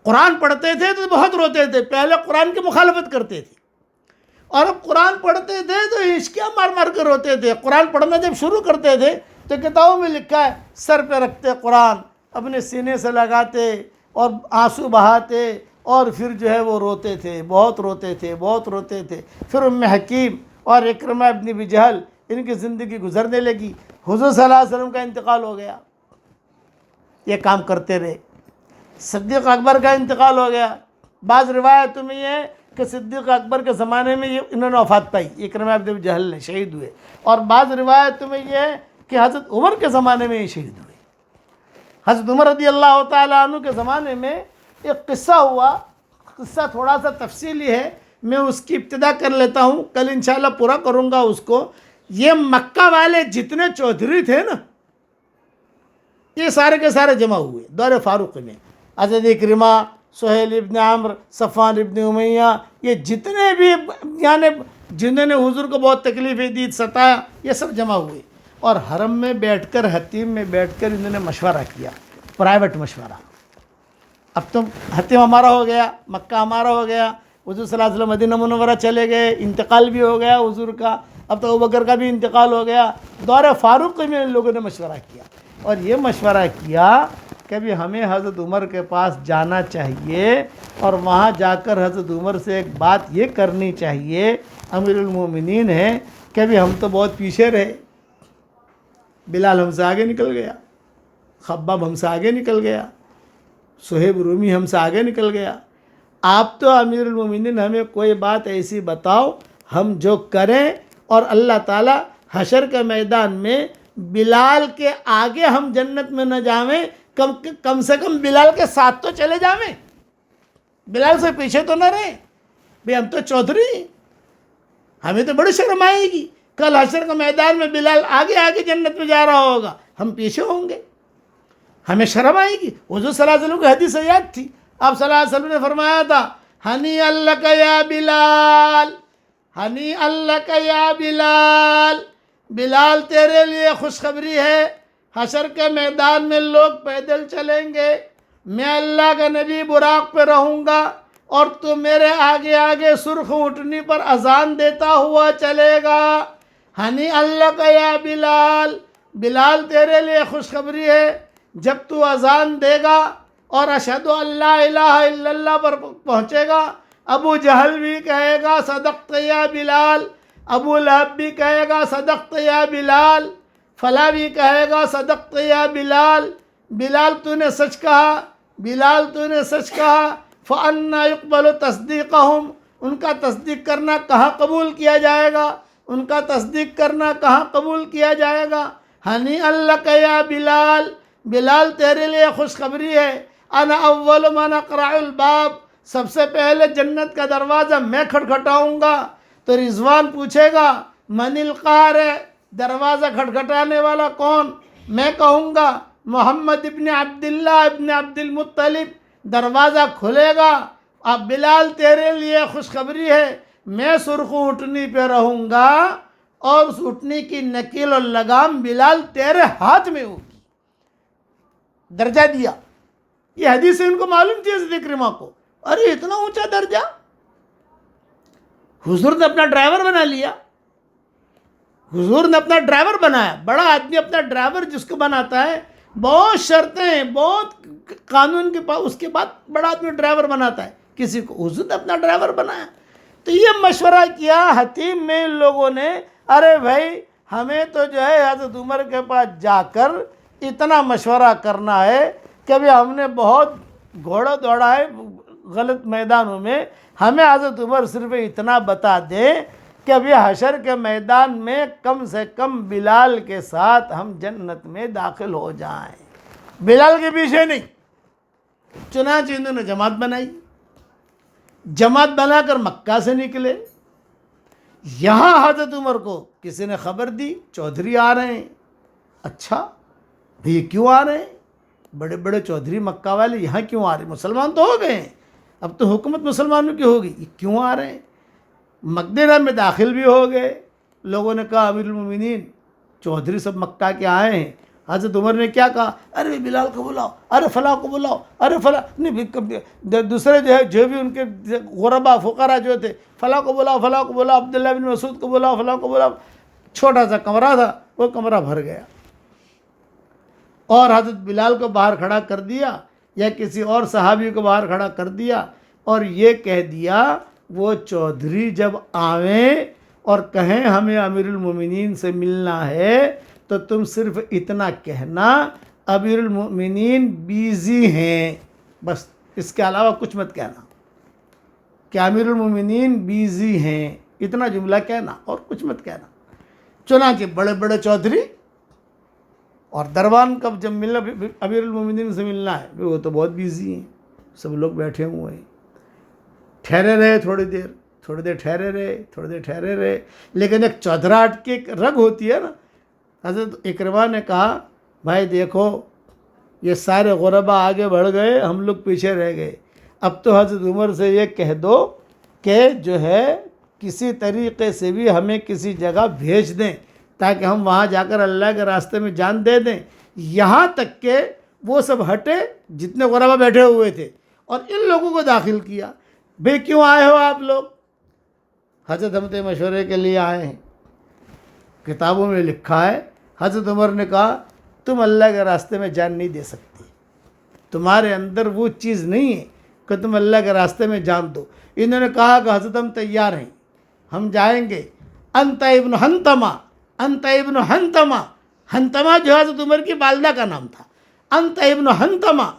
قرآن پڑھتے تھے تو بہت روتے تھے، پہلے قرآن کی مخالفت کرتے تھے، اور اب قرآن پڑھتے تھے تو ہچکیاں مار مار کر روتے تھے۔ قرآن پڑھنا جب شروع کرتے تھے تو کتابوں میں لکھا ہے سر پہ رکھتے قرآن، اپنے سینے سے لگاتے اور آنسو بہاتے، اور پھر جو ہے وہ روتے تھے، بہت روتے تھے، بہت روتے تھے۔ پھر ام حکیم اور اکرمہ ابن ابی جہل ان کی زندگی گزرنے لگی، حضور صلی اللہ علیہ وسلم کا انتقال ہو گیا، یہ کام کرتے رہے۔ صدیق اکبر کا انتقال ہو گیا، بعض روایتوں میں یہ ہے کہ صدیق اکبر کے زمانے میں انہوں نے وفات پائی، اکرمہ ابن ابی جہل نے شہید ہوئے، اور بعض روایتوں میں یہ ہے کہ حضرت عمر کے زمانے میں یہ شہید ہوئے۔ حضرت عمر رضی اللہ تعالیٰ عنہ کے زمانے میں ایک قصہ ہوا، قصہ تھوڑا سا تفصیلی ہے، میں اس کی ابتدا کر لیتا ہوں، کل انشاءاللہ پورا کروں گا اس کو۔ یہ مکہ والے جتنے چودھری تھے نا، یہ سارے کے سارے جمع ہوئے دور فاروق میں۔ حضرت اکرمہ، سہیل ابن عمرو، صفوان ابن امیہ، یہ جتنے بھی یعنی جنہوں نے حضور کو بہت تکلیفیں دی، ستایا، یہ سب جمع ہوئے، اور حرم میں بیٹھ کر، حتیم میں بیٹھ کر انہوں نے مشورہ کیا، پرائیویٹ مشورہ۔ اب تو حتیم ہمارا ہو گیا، مکہ ہمارا ہو گیا، حضور صلی اللہ علیہ وسلم مدینہ منورہ چلے گئے، انتقال بھی ہو گیا حضور کا، اب تو ابوبکر کا بھی انتقال ہو گیا۔ دور فاروق میں ان لوگوں نے مشورہ کیا، اور یہ مشورہ کیا کہ بھی ہمیں حضرت عمر کے پاس جانا چاہیے، اور وہاں جا کر حضرت عمر سے ایک بات یہ کرنی چاہیے، امیر المومنین ہیں، کہ بھی ہم تو بہت پیچھے رہے، بلال ہم سے آگے نکل گیا، خباب ہم سے آگے نکل گیا، صہیب رومی ہم سے آگے نکل گیا، آپ تو امیر المومنین ہمیں کوئی بات ایسی بتاؤ ہم جو کریں، اور اللہ تعالیٰ حشر کے میدان میں بلال کے آگے ہم جنت میں نہ جاویں، کم سے کم بلال کے ساتھ تو چلے جاویں، بلال سے پیچھے تو نہ رہیں، بھئی ہم تو چودھری ہیں، ہمیں تو بڑی شرم آئے گی، کل حشر کے میدان میں بلال آگے آگے جنت میں جا رہا ہوگا، ہم پیچھے ہوں گے، ہمیں شرم آئے گی۔ حضور صلی اللہ علیہ وسلم کی حدیث یاد تھی، آپ صلی اللہ علیہ وسلم نے فرمایا تھا، ہنی لک یا بلال، ہنی لک یا بلال، بلال تیرے لیے خوشخبری ہے، حشر کے میدان میں لوگ پیدل چلیں گے، میں اللہ کا نبی براق پہ رہوں گا، اور تو میرے آگے آگے سرخ اونٹنی پر اذان دیتا ہوا چلے گا، ہنی لک یا بلال، بلال تیرے لیے خوشخبری ہے، جب تو اذان دے گا اور اشہد ان لا الہ الا اللہ پر پہنچے گا، ابو جہل بھی کہے گا صدقت یا بلال، ابو لہب بھی کہے گا صدقت یا بلال، فلاں بھی کہے گا صدقت یا بلال، بلال تو نے سچ کہا، بلال تو نے سچ کہا، فَأَنَّا يُقْبَلُ تَصْدِيقَهُمْ، ان کا تصدیق کرنا کہاں قبول کیا جائے گا، ان کا تصدیق کرنا کہاں قبول کیا جائے گا، ہنی لک یا بلال، بلال تیرے لیے خوشخبری ہے، انا اول من اقرع الباب، سب سے پہلے جنت کا دروازہ میں کھٹکھٹاؤں گا، تو رضوان پوچھے گا من القارئ، دروازہ کھٹکھٹانے والا کون، میں کہوں گا محمد ابن عبداللہ ابن عبد المطلب، دروازہ کھلے گا، اب بلال تیرے لیے خوشخبری ہے، میں سرخ اونٹنی پہ رہوں گا، اور اس اونٹنی کی نکیل اور لگام بلال تیرے ہاتھ میں ہوگی، درجہ دیا۔ یہ حدیث ان کو معلوم تھی حضرت اکرمہ کو، ارے اتنا اونچا درجہ، حضور نے اپنا ڈرائیور بنا لیا، حضور نے اپنا ڈرائیور بنایا، بڑا آدمی اپنا ڈرائیور جس کو بناتا ہے، بہت شرطیں، بہت قانون کے پاس، اس کے بعد بڑا آدمی ڈرائیور بناتا ہے کسی کو، حضور نے اپنا ڈرائیور بنایا۔ تو یہ مشورہ کیا حتیم میں ان لوگوں نے، ارے بھائی ہمیں تو جو ہے حضرت عمر کے پاس جا کر اتنا مشورہ کرنا ہے کہ ابھی ہم نے بہت گھوڑا دوڑا ہے غلط میدانوں میں، ہمیں حضرت عمر صرف اتنا بتا دیں کہ ابھی حشر کے میدان میں کم سے کم بلال کے ساتھ ہم جنت میں داخل ہو جائیں، بلال کے پیچھے نہیں۔ چنانچہ انہوں نے جماعت بنائی، جماعت بنا کر مکہ سے نکلے، یہاں حضرت عمر کو کسی نے خبر دی چودھری آ رہے ہیں، اچھا یہ کیوں آ رہے ہیں، بڑے بڑے چودھری مکہ والے یہاں کیوں آ رہے ہیں؟ مسلمان تو ہو گئے ہیں، اب تو حکومت مسلمانوں کی ہوگی، یہ کیوں آ رہے ہیں؟ مدینہ میں داخل بھی ہو گئے، لوگوں نے کہا امیر المومنین چودھری سب مکہ کے آئے ہیں۔ حضرت عمر نے کیا کہا؟ ارے بلال کو بلاؤ، ارے فلاں کو بلاؤ، ارے فلاں نہیں، دوسرے جو بھی ان کے غربا فقراء جو تھے، فلاں کو بلاؤ، فلاں کو بلاؤ، عبداللہ بن مسعود کو بلاؤ، فلاں کو بلاؤ۔ چھوٹا سا کمرہ تھا، وہ کمرہ بھر گیا، اور حضرت بلال کو باہر کھڑا کر دیا یا کسی اور صحابی کو باہر کھڑا کر دیا، اور یہ کہہ دیا وہ چودھری جب آویں اور کہیں ہمیں امیر المومنین سے ملنا ہے تو تم صرف اتنا کہنا امیر المومنین بیزی ہیں، بس اس کے علاوہ کچھ مت کہنا کہ امیر المومنین بیزی ہیں، اتنا جملہ کہنا اور کچھ مت کہنا۔ چنانچہ بڑے بڑے چودھری اور دروان کا جب ملنا امیر المومنین سے ملنا ہے، وہ تو بہت بیزی ہیں، سب لوگ بیٹھے ہوئے ہیں، ٹھہرے رہے تھوڑی دیر ٹھہرے رہے، لیکن ایک چودھراہٹ کی ایک رگ ہوتی ہے نا۔ حضرت اکرمہ نے کہا بھائی دیکھو یہ سارے غربا آگے بڑھ گئے، ہم لوگ پیچھے رہ گئے، اب تو حضرت عمر سے یہ کہہ دو کہ جو ہے کسی طریقے سے بھی ہمیں کسی جگہ بھیج دیں تاکہ ہم وہاں جا کر اللہ کے راستے میں جان دے دیں، یہاں تک کہ وہ سب ہٹے جتنے غربا بیٹھے ہوئے تھے اور ان لوگوں کو داخل کیا۔ بھئی کیوں آئے ہو آپ لوگ؟ حضرت ہم تو مشورے کے لیے آئے ہیں، کتابوں میں لکھا ہے، حضرت عمر نے کہا تم اللہ کے راستے میں جان نہیں دے سکتے، تمہارے اندر وہ چیز نہیں ہے کہ تم اللہ کے راستے میں جان دو۔ انہوں نے کہا کہ حضرت ہم تیار ہیں، ہم جائیں گے۔ انت ابن حنتمہ، انت ابن حنتمہ، حنتمہ جو حضرت عمر کی والدہ کا نام تھا، انت ابن حنتمہ،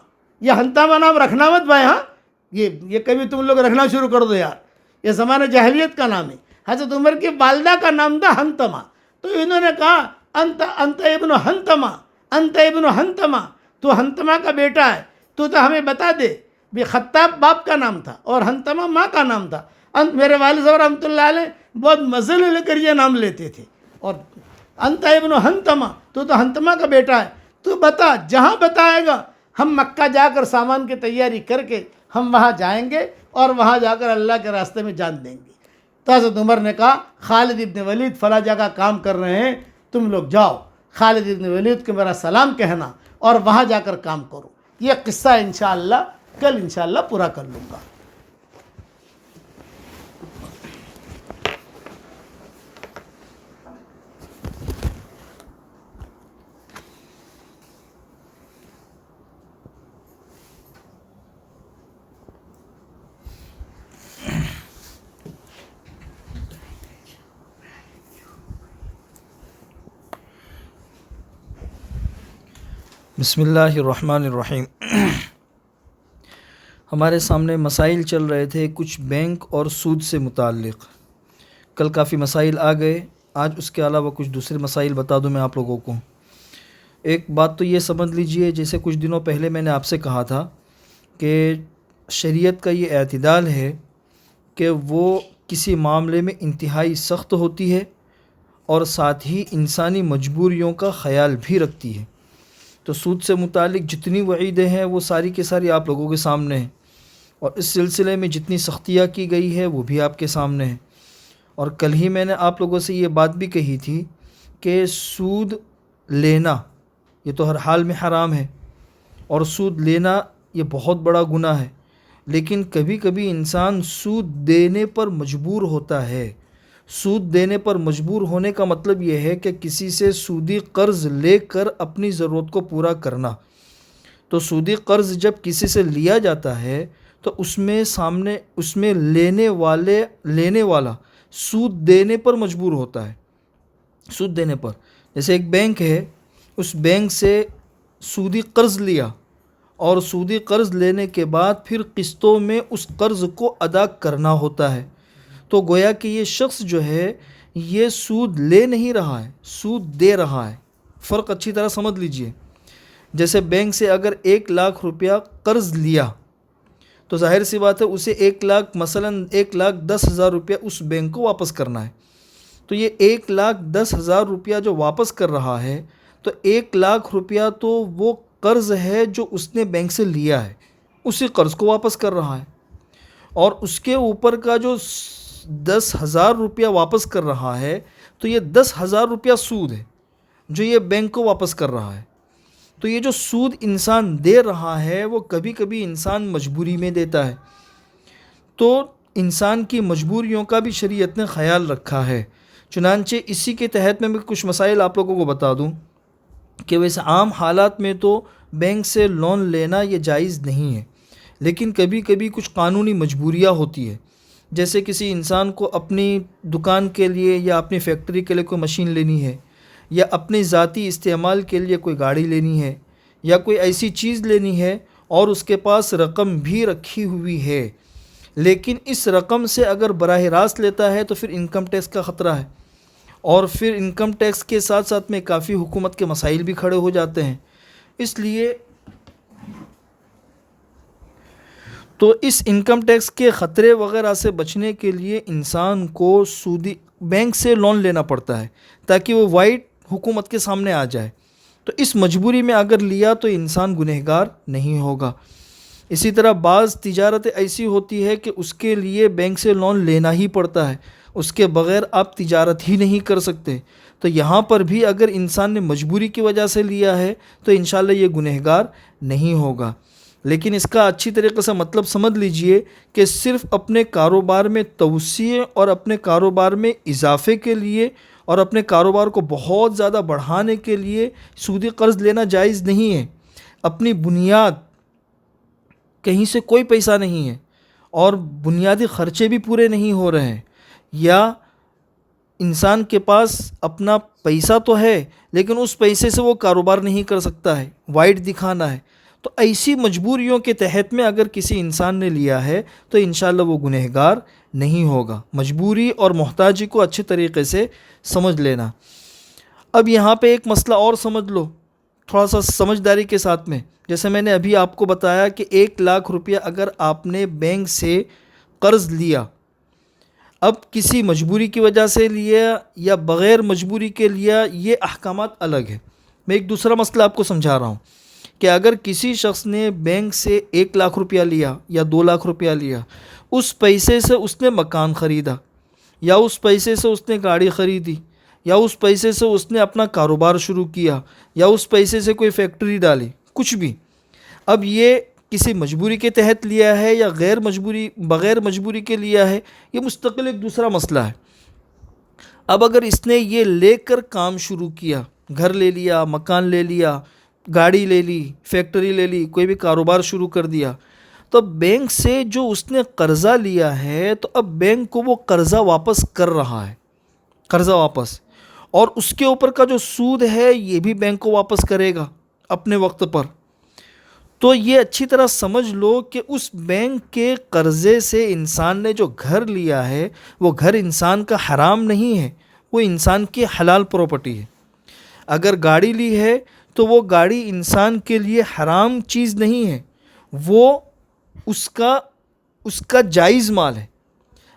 یہ حنتمہ نام رکھنا مت بھائی، ہاں یہ کبھی تم لوگ رکھنا شروع کر دو یار، یہ زمانہ جاہلیت کا نام ہے۔ حضرت عمر کی والدہ کا نام تھا حنتمہ، تو انہوں نے کہا انت ابن حنتمہ، انت ابن حنتمہ، تو حنتمہ کا بیٹا ہے، تو ہمیں بتا دے بھی خطاب باپ کا نام تھا اور حنتمہ ماں کا نام تھا۔ میرے والد صاحب رحمۃ اللہ علیہ بہت مزے لے کر یہ نام لیتے تھے، اور انت ابن حنتمہ، تو حنتمہ کا بیٹا ہے، تو بتا، جہاں بتائے گا ہم مکہ جا کر سامان کی تیاری کر کے ہم وہاں جائیں گے اور وہاں جا کر اللہ کے راستے میں جان دیں گے۔ تو حضرت عمر نے کہا خالد ابن ولید فلاں جگہ کام کر رہے ہیں، تم لوگ جاؤ خالد ابن ولید کو میرا سلام کہنا اور وہاں جا کر کام کرو۔ یہ قصہ انشاءاللہ کل انشاءاللہ پورا کر لوں گا۔ بسم اللہ الرحمن الرحیم۔ ہمارے سامنے مسائل چل رہے تھے کچھ بینک اور سود سے متعلق، کل کافی مسائل آ گئے، آج اس کے علاوہ کچھ دوسرے مسائل بتا دوں میں آپ لوگوں کو۔ ایک بات تو یہ سمجھ لیجئے، جیسے کچھ دنوں پہلے میں نے آپ سے کہا تھا کہ شریعت کا یہ اعتدال ہے کہ وہ کسی معاملے میں انتہائی سخت ہوتی ہے اور ساتھ ہی انسانی مجبوریوں کا خیال بھی رکھتی ہے۔ تو سود سے متعلق جتنی وعیدیں ہیں وہ ساری کی ساری آپ لوگوں کے سامنے ہیں، اور اس سلسلے میں جتنی سختیاں کی گئی ہے وہ بھی آپ کے سامنے ہیں۔ اور کل ہی میں نے آپ لوگوں سے یہ بات بھی کہی تھی کہ سود لینا یہ تو ہر حال میں حرام ہے، اور سود لینا یہ بہت بڑا گناہ ہے، لیکن کبھی کبھی انسان سود دینے پر مجبور ہوتا ہے۔ سود دینے پر مجبور ہونے کا مطلب یہ ہے کہ کسی سے سودی قرض لے کر اپنی ضرورت کو پورا کرنا۔ تو سودی قرض جب کسی سے لیا جاتا ہے تو اس میں لینے والا سود دینے پر مجبور ہوتا ہے۔ سود دینے پر، جیسے ایک بینک ہے، اس بینک سے سودی قرض لیا اور سودی قرض لینے کے بعد پھر قسطوں میں اس قرض کو ادا کرنا ہوتا ہے۔ تو گویا کہ یہ شخص جو ہے یہ سود لے نہیں رہا ہے، سود دے رہا ہے۔ فرق اچھی طرح سمجھ لیجئے۔ جیسے بینک سے اگر 1,00,000 روپیہ قرض لیا تو ظاہر سی بات ہے اسے 1,10,000 روپیہ اس بینک کو واپس کرنا ہے۔ تو یہ 1,10,000 روپیہ جو واپس کر رہا ہے، تو 1,00,000 روپیہ تو وہ قرض ہے جو اس نے بینک سے لیا ہے اسی قرض کو واپس کر رہا ہے، اور اس کے اوپر کا جو 10,000 روپیہ واپس کر رہا ہے تو یہ 10,000 روپیہ سود ہے جو یہ بینک کو واپس کر رہا ہے۔ تو یہ جو سود انسان دے رہا ہے وہ کبھی کبھی انسان مجبوری میں دیتا ہے، تو انسان کی مجبوریوں کا بھی شریعت نے خیال رکھا ہے۔ چنانچہ اسی کے تحت میں کچھ مسائل آپ لوگوں کو بتا دوں کہ ویسے عام حالات میں تو بینک سے لون لینا یہ جائز نہیں ہے، لیکن کبھی کبھی کچھ قانونی مجبوریاں ہوتی ہے، جیسے کسی انسان کو اپنی دکان کے لیے یا اپنی فیکٹری کے لیے کوئی مشین لینی ہے، یا اپنے ذاتی استعمال کے لیے کوئی گاڑی لینی ہے، یا کوئی ایسی چیز لینی ہے اور اس کے پاس رقم بھی رکھی ہوئی ہے، لیکن اس رقم سے اگر براہ راست لیتا ہے تو پھر انکم ٹیکس کا خطرہ ہے، اور پھر انکم ٹیکس کے ساتھ ساتھ میں کافی حکومت کے مسائل بھی کھڑے ہو جاتے ہیں۔ اس لیے تو اس انکم ٹیکس کے خطرے وغیرہ سے بچنے کے لیے انسان کو سودی بینک سے لون لینا پڑتا ہے تاکہ وہ وائٹ حکومت کے سامنے آ جائے، تو اس مجبوری میں اگر لیا تو انسان گنہگار نہیں ہوگا۔ اسی طرح بعض تجارتیں ایسی ہوتی ہے کہ اس کے لیے بینک سے لون لینا ہی پڑتا ہے، اس کے بغیر آپ تجارت ہی نہیں کر سکتے، تو یہاں پر بھی اگر انسان نے مجبوری کی وجہ سے لیا ہے تو انشاءاللہ یہ گنہگار نہیں ہوگا۔ لیکن اس کا اچھی طریقے سے مطلب سمجھ لیجئے کہ صرف اپنے کاروبار میں توسیع اور اپنے کاروبار میں اضافے کے لیے اور اپنے کاروبار کو بہت زیادہ بڑھانے کے لیے سودی قرض لینا جائز نہیں ہے۔ اپنی بنیاد کہیں سے کوئی پیسہ نہیں ہے اور بنیادی خرچے بھی پورے نہیں ہو رہے ہیں، یا انسان کے پاس اپنا پیسہ تو ہے لیکن اس پیسے سے وہ کاروبار نہیں کر سکتا ہے، وائٹ دکھانا ہے، تو ایسی مجبوریوں کے تحت میں اگر کسی انسان نے لیا ہے تو انشاءاللہ وہ گنہگار نہیں ہوگا۔ مجبوری اور محتاجی کو اچھے طریقے سے سمجھ لینا۔ اب یہاں پہ ایک مسئلہ اور سمجھ لو تھوڑا سا سمجھداری کے ساتھ میں، جیسے میں نے ابھی آپ کو بتایا کہ 1,00,000 روپیہ اگر آپ نے بینک سے قرض لیا، اب کسی مجبوری کی وجہ سے لیا یا بغیر مجبوری کے لیا، یہ احکامات الگ ہے۔ میں ایک دوسرا مسئلہ آپ کو سمجھا رہا ہوں کہ اگر کسی شخص نے بینک سے 1,00,000 روپیہ لیا یا 2,00,000 روپیہ لیا، اس پیسے سے اس نے مکان خریدا، یا اس پیسے سے اس نے گاڑی خریدی، یا اس پیسے سے اس نے اپنا کاروبار شروع کیا، یا اس پیسے سے کوئی فیکٹری ڈالی، کچھ بھی، اب یہ کسی مجبوری کے تحت لیا ہے یا بغیر مجبوری کے لیا ہے، یہ مستقل ایک دوسرا مسئلہ ہے۔ اب اگر اس نے یہ لے کر کام شروع کیا، گھر لے لیا، مکان لے لیا، گاڑی لے لی، فیکٹری لے لی، کوئی بھی کاروبار شروع کر دیا، تو بینک سے جو اس نے قرضہ لیا ہے تو اب بینک کو وہ قرضہ واپس کر رہا ہے، قرضہ واپس، اور اس کے اوپر کا جو سود ہے یہ بھی بینک کو واپس کرے گا اپنے وقت پر۔ تو یہ اچھی طرح سمجھ لو کہ اس بینک کے قرضے سے انسان نے جو گھر لیا ہے وہ گھر انسان کا حرام نہیں ہے، وہ انسان کی حلال پراپرٹی ہے۔ اگر گاڑی لی ہے تو وہ گاڑی انسان کے لیے حرام چیز نہیں ہے، وہ اس کا جائز مال ہے۔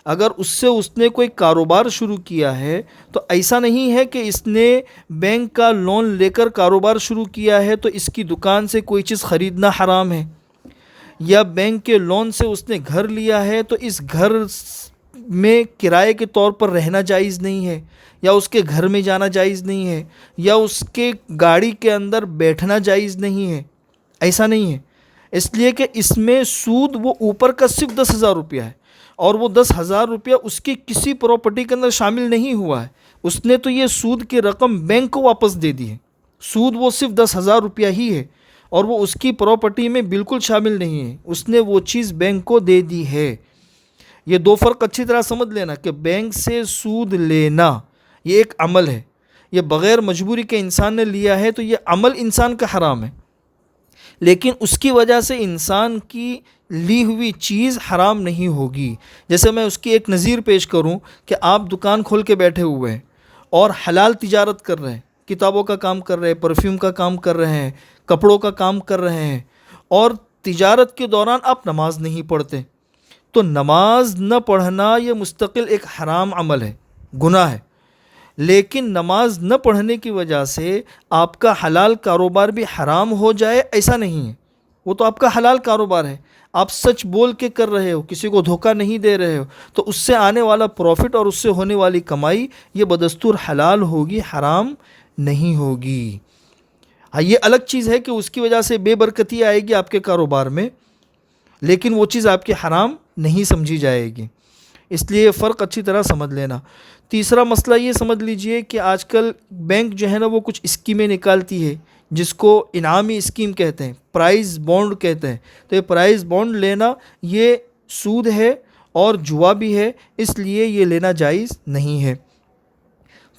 اگر اس نے کوئی کاروبار شروع کیا ہے تو ایسا نہیں ہے کہ اس نے بینک کا لون لے کر کاروبار شروع کیا ہے تو اس کی دکان سے کوئی چیز خریدنا حرام ہے، یا بینک کے لون سے اس نے گھر لیا ہے تو اس گھر میں کرائے کے طور پر رہنا جائز نہیں ہے، یا اس کے گھر میں جانا جائز نہیں ہے، یا اس کے گاڑی کے اندر بیٹھنا جائز نہیں ہے، ایسا نہیں ہے۔ اس لیے کہ اس میں سود وہ اوپر کا صرف 10,000 روپیہ ہے، اور وہ 10,000 روپیہ اس کی کسی پراپرٹی کے اندر شامل نہیں ہوا ہے، اس نے تو یہ سود کی رقم بینک کو واپس دے دی ہے، سود وہ صرف 10,000 روپیہ ہی ہے اور وہ اس کی پراپرٹی میں بالکل شامل نہیں ہے، اس نے وہ چیز بینک کو دے دی ہے۔ یہ دو فرق اچھی طرح سمجھ لینا کہ بینک سے سود لینا یہ ایک عمل ہے، یہ بغیر مجبوری کے انسان نے لیا ہے تو یہ عمل انسان کا حرام ہے، لیکن اس کی وجہ سے انسان کی لی ہوئی چیز حرام نہیں ہوگی۔ جیسے میں اس کی ایک نظیر پیش کروں کہ آپ دکان کھول کے بیٹھے ہوئے ہیں اور حلال تجارت کر رہے ہیں، کتابوں کا کام کر رہے ہیں، پرفیوم کا کام کر رہے ہیں، کپڑوں کا کام کر رہے ہیں، اور تجارت کے دوران آپ نماز نہیں پڑھتے، تو نماز نہ پڑھنا یہ مستقل ایک حرام عمل ہے، گناہ ہے۔ لیکن نماز نہ پڑھنے کی وجہ سے آپ کا حلال کاروبار بھی حرام ہو جائے ایسا نہیں ہے. وہ تو آپ کا حلال کاروبار ہے, آپ سچ بول کے کر رہے ہو, کسی کو دھوکہ نہیں دے رہے ہو, تو اس سے آنے والا پروفٹ اور اس سے ہونے والی کمائی یہ بدستور حلال ہوگی, حرام نہیں ہوگی. ہاں یہ الگ چیز ہے کہ اس کی وجہ سے بے برکتی آئے گی آپ کے کاروبار میں, لیکن وہ چیز آپ کی حرام نہیں سمجھی جائے گی. اس لیے یہ فرق اچھی طرح سمجھ لینا. تیسرا مسئلہ یہ سمجھ لیجئے کہ آج کل بینک جو ہے نا وہ کچھ اسکیمیں نکالتی ہے جس کو انعامی اسکیم کہتے ہیں, پرائز بانڈ کہتے ہیں. تو یہ پرائز بانڈ لینا یہ سود ہے اور جوا بھی ہے, اس لیے یہ لینا جائز نہیں ہے.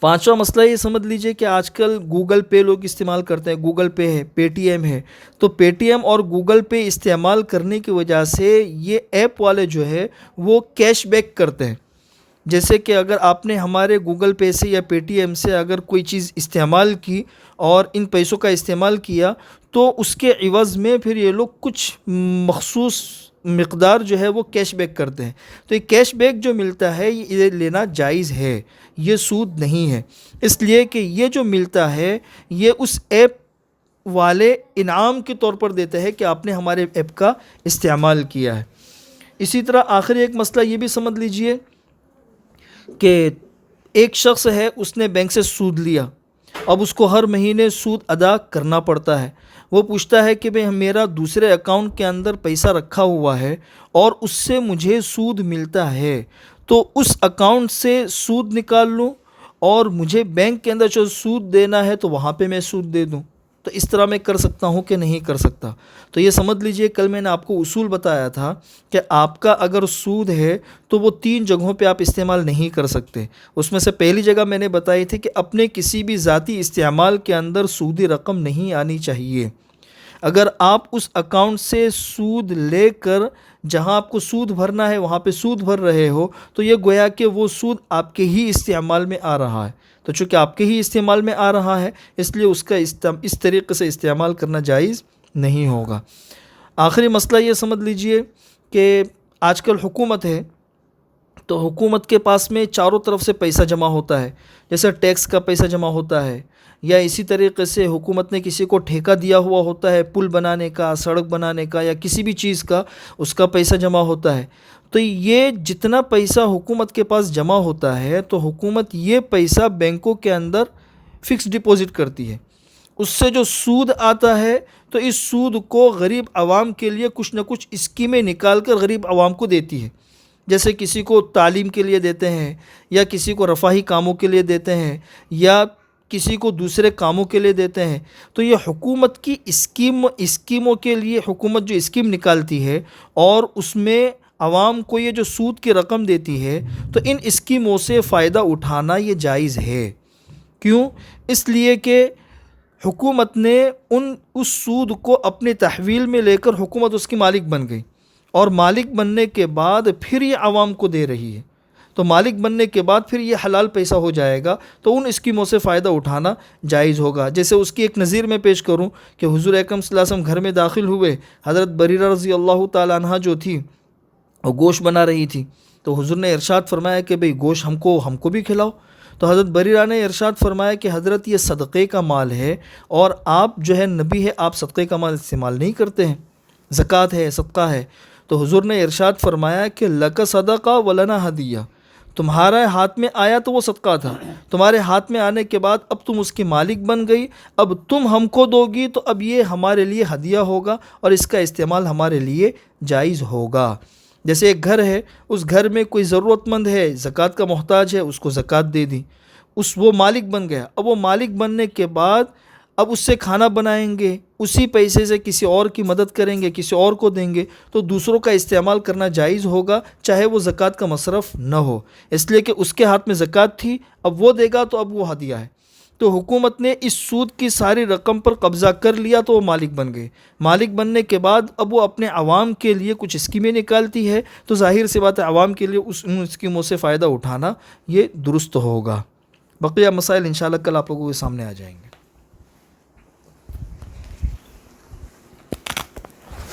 پانچواں مسئلہ یہ سمجھ لیجئے کہ آج کل گوگل پے لوگ استعمال کرتے ہیں, گوگل پے ہے, پے ٹی ایم ہے. تو پے ٹی ایم اور گوگل پے استعمال کرنے کی وجہ سے یہ ایپ والے جو ہے وہ کیش بیک کرتے ہیں. جیسے کہ اگر آپ نے ہمارے گوگل پے سے یا پے ٹی ایم سے اگر کوئی چیز استعمال کی اور ان پیسوں کا استعمال کیا تو اس کے عوض میں پھر یہ لوگ کچھ مخصوص مقدار جو ہے وہ کیش بیک کرتے ہیں. تو یہ کیش بیک جو ملتا ہے یہ لینا جائز ہے, یہ سود نہیں ہے. اس لیے کہ یہ جو ملتا ہے یہ اس ایپ والے انعام کے طور پر دیتے ہیں کہ آپ نے ہمارے ایپ کا استعمال کیا ہے. اسی طرح آخری ایک مسئلہ یہ بھی سمجھ لیجئے کہ ایک شخص ہے, اس نے بینک سے سود لیا, اب اس کو ہر مہینے سود ادا کرنا پڑتا ہے. وہ پوچھتا ہے کہ بھئی میرا دوسرے اکاؤنٹ کے اندر پیسہ رکھا ہوا ہے اور اس سے مجھے سود ملتا ہے, تو اس اکاؤنٹ سے سود نکال لوں اور مجھے بینک کے اندر جو سود دینا ہے تو وہاں پہ میں سود دے دوں. تو اس طرح میں کر سکتا ہوں کہ نہیں کر سکتا؟ تو یہ سمجھ لیجئے کل میں نے آپ کو اصول بتایا تھا کہ آپ کا اگر سود ہے تو وہ 3 جگہوں پہ آپ استعمال نہیں کر سکتے. اس میں سے پہلی جگہ میں نے بتائی تھی کہ اپنے کسی بھی ذاتی استعمال کے اندر سودی رقم نہیں آنی چاہیے. اگر آپ اس اکاؤنٹ سے سود لے کر جہاں آپ کو سود بھرنا ہے وہاں پہ سود بھر رہے ہو تو یہ گویا کہ وہ سود آپ کے ہی استعمال میں آ رہا ہے. تو چونکہ آپ کے ہی استعمال میں آ رہا ہے اس لیے اس کا اس طریقے سے استعمال کرنا جائز نہیں ہوگا. آخری مسئلہ یہ سمجھ لیجئے کہ آج کل حکومت ہے تو حکومت کے پاس میں چاروں طرف سے پیسہ جمع ہوتا ہے, جیسے ٹیکس کا پیسہ جمع ہوتا ہے, یا اسی طریقے سے حکومت نے کسی کو ٹھیکہ دیا ہوا ہوتا ہے پل بنانے کا, سڑک بنانے کا, یا کسی بھی چیز کا, اس کا پیسہ جمع ہوتا ہے. تو یہ جتنا پیسہ حکومت کے پاس جمع ہوتا ہے تو حکومت یہ پیسہ بینکوں کے اندر فکس ڈپوزٹ کرتی ہے. اس سے جو سود آتا ہے تو اس سود کو غریب عوام کے لیے کچھ نہ کچھ اسکیمیں نکال کر غریب عوام کو دیتی ہے. جیسے کسی کو تعلیم کے لیے دیتے ہیں, یا کسی کو رفاہی کاموں کے لیے دیتے ہیں, یا کسی کو دوسرے کاموں کے لیے دیتے ہیں. تو یہ حکومت کی اسکیموں کے لیے حکومت جو اسکیم نکالتی ہے اور اس میں عوام کو یہ جو سود کی رقم دیتی ہے تو ان اسکیموں سے فائدہ اٹھانا یہ جائز ہے. کیوں؟ اس لیے کہ حکومت نے اس سود کو اپنے تحویل میں لے کر حکومت اس کی مالک بن گئی, اور مالک بننے کے بعد پھر یہ عوام کو دے رہی ہے. تو مالک بننے کے بعد پھر یہ حلال پیسہ ہو جائے گا تو ان اسکیموں سے فائدہ اٹھانا جائز ہوگا. جیسے اس کی ایک نظیر میں پیش کروں کہ حضور اکرم صلی اللہ علیہ وسلم گھر میں داخل ہوئے, حضرت بریرہ رضی اللہ تعالیٰ عنہ جو تھی وہ گوشت بنا رہی تھی, تو حضور نے ارشاد فرمایا کہ بھئی گوشت ہم کو بھی کھلاؤ. تو حضرت بریرہ نے ارشاد فرمایا کہ حضرت یہ صدقے کا مال ہے اور آپ جو ہے نبی ہے, آپ صدقے کا مال استعمال نہیں کرتے ہیں, زکوٰۃ ہے, صدقہ ہے. تو حضور نے ارشاد فرمایا کہ لک صدقہ ولنا ہدیہ, تمہارے ہاتھ میں آیا تو وہ صدقہ تھا, تمہارے ہاتھ میں آنے کے بعد اب تم اس کی مالک بن گئی, اب تم ہم کو دو گی تو اب یہ ہمارے لیے ہدیہ ہوگا اور اس کا استعمال ہمارے لیے جائز ہوگا. جیسے ایک گھر ہے, اس گھر میں کوئی ضرورت مند ہے, زکوٰۃ کا محتاج ہے, اس کو زکوٰۃ دے دی, وہ مالک بن گیا. اب وہ مالک بننے کے بعد اب اس سے کھانا بنائیں گے, اسی پیسے سے کسی اور کی مدد کریں گے, کسی اور کو دیں گے, تو دوسروں کا استعمال کرنا جائز ہوگا چاہے وہ زکوٰۃ کا مصرف نہ ہو, اس لیے کہ اس کے ہاتھ میں زکوٰۃ تھی, اب وہ دے گا تو اب وہ ہدیہ ہے. تو حکومت نے اس سود کی ساری رقم پر قبضہ کر لیا تو وہ مالک بن گئے. مالک بننے کے بعد اب وہ اپنے عوام کے لیے کچھ اسکیمیں نکالتی ہے, تو ظاہر سی بات ہے عوام کے لیے ان اسکیموں سے فائدہ اٹھانا یہ درست ہوگا. بقیہ مسائل انشاءاللہ کل آپ لوگوں کے سامنے آ جائیں گے.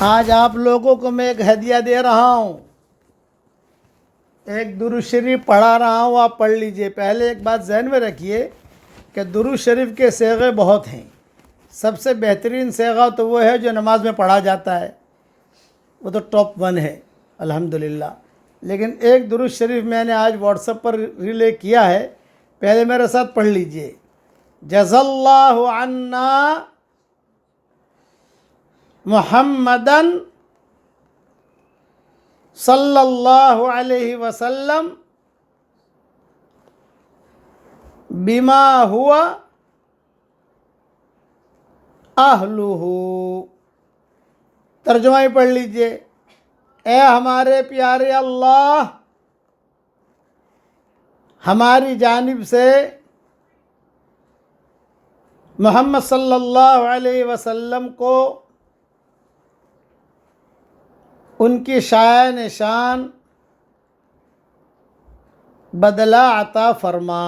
آج آپ لوگوں کو میں ایک ہدیہ دے رہا ہوں, ایک درود شریف پڑھا رہا ہوں، آپ پڑھ لیجئے۔ پہلے ایک بات ذہن میں رکھیے کہ درود شریف کے صیغے بہت ہیں۔ سب سے بہترین صیغہ تو وہ ہے جو نماز میں پڑھا جاتا ہے، وہ تو ٹاپ 1 ہے الحمدللہ۔ لیکن ایک درود شریف میں نے آج واٹس ایپ پر ریلے کیا ہے، پہلے میرے ساتھ پڑھ لیجئے۔ جزا اللہ عنا محمدن صلی اللہ علیہ وسلم بما ہوا اہلہ۔ ترجمہ ہی پڑھ لیجئے۔ اے ہمارے پیارے اللہ، ہماری جانب سے محمد صلی اللہ علیہ وسلم کو ان کی شایان شان بدلہ عطا فرما۔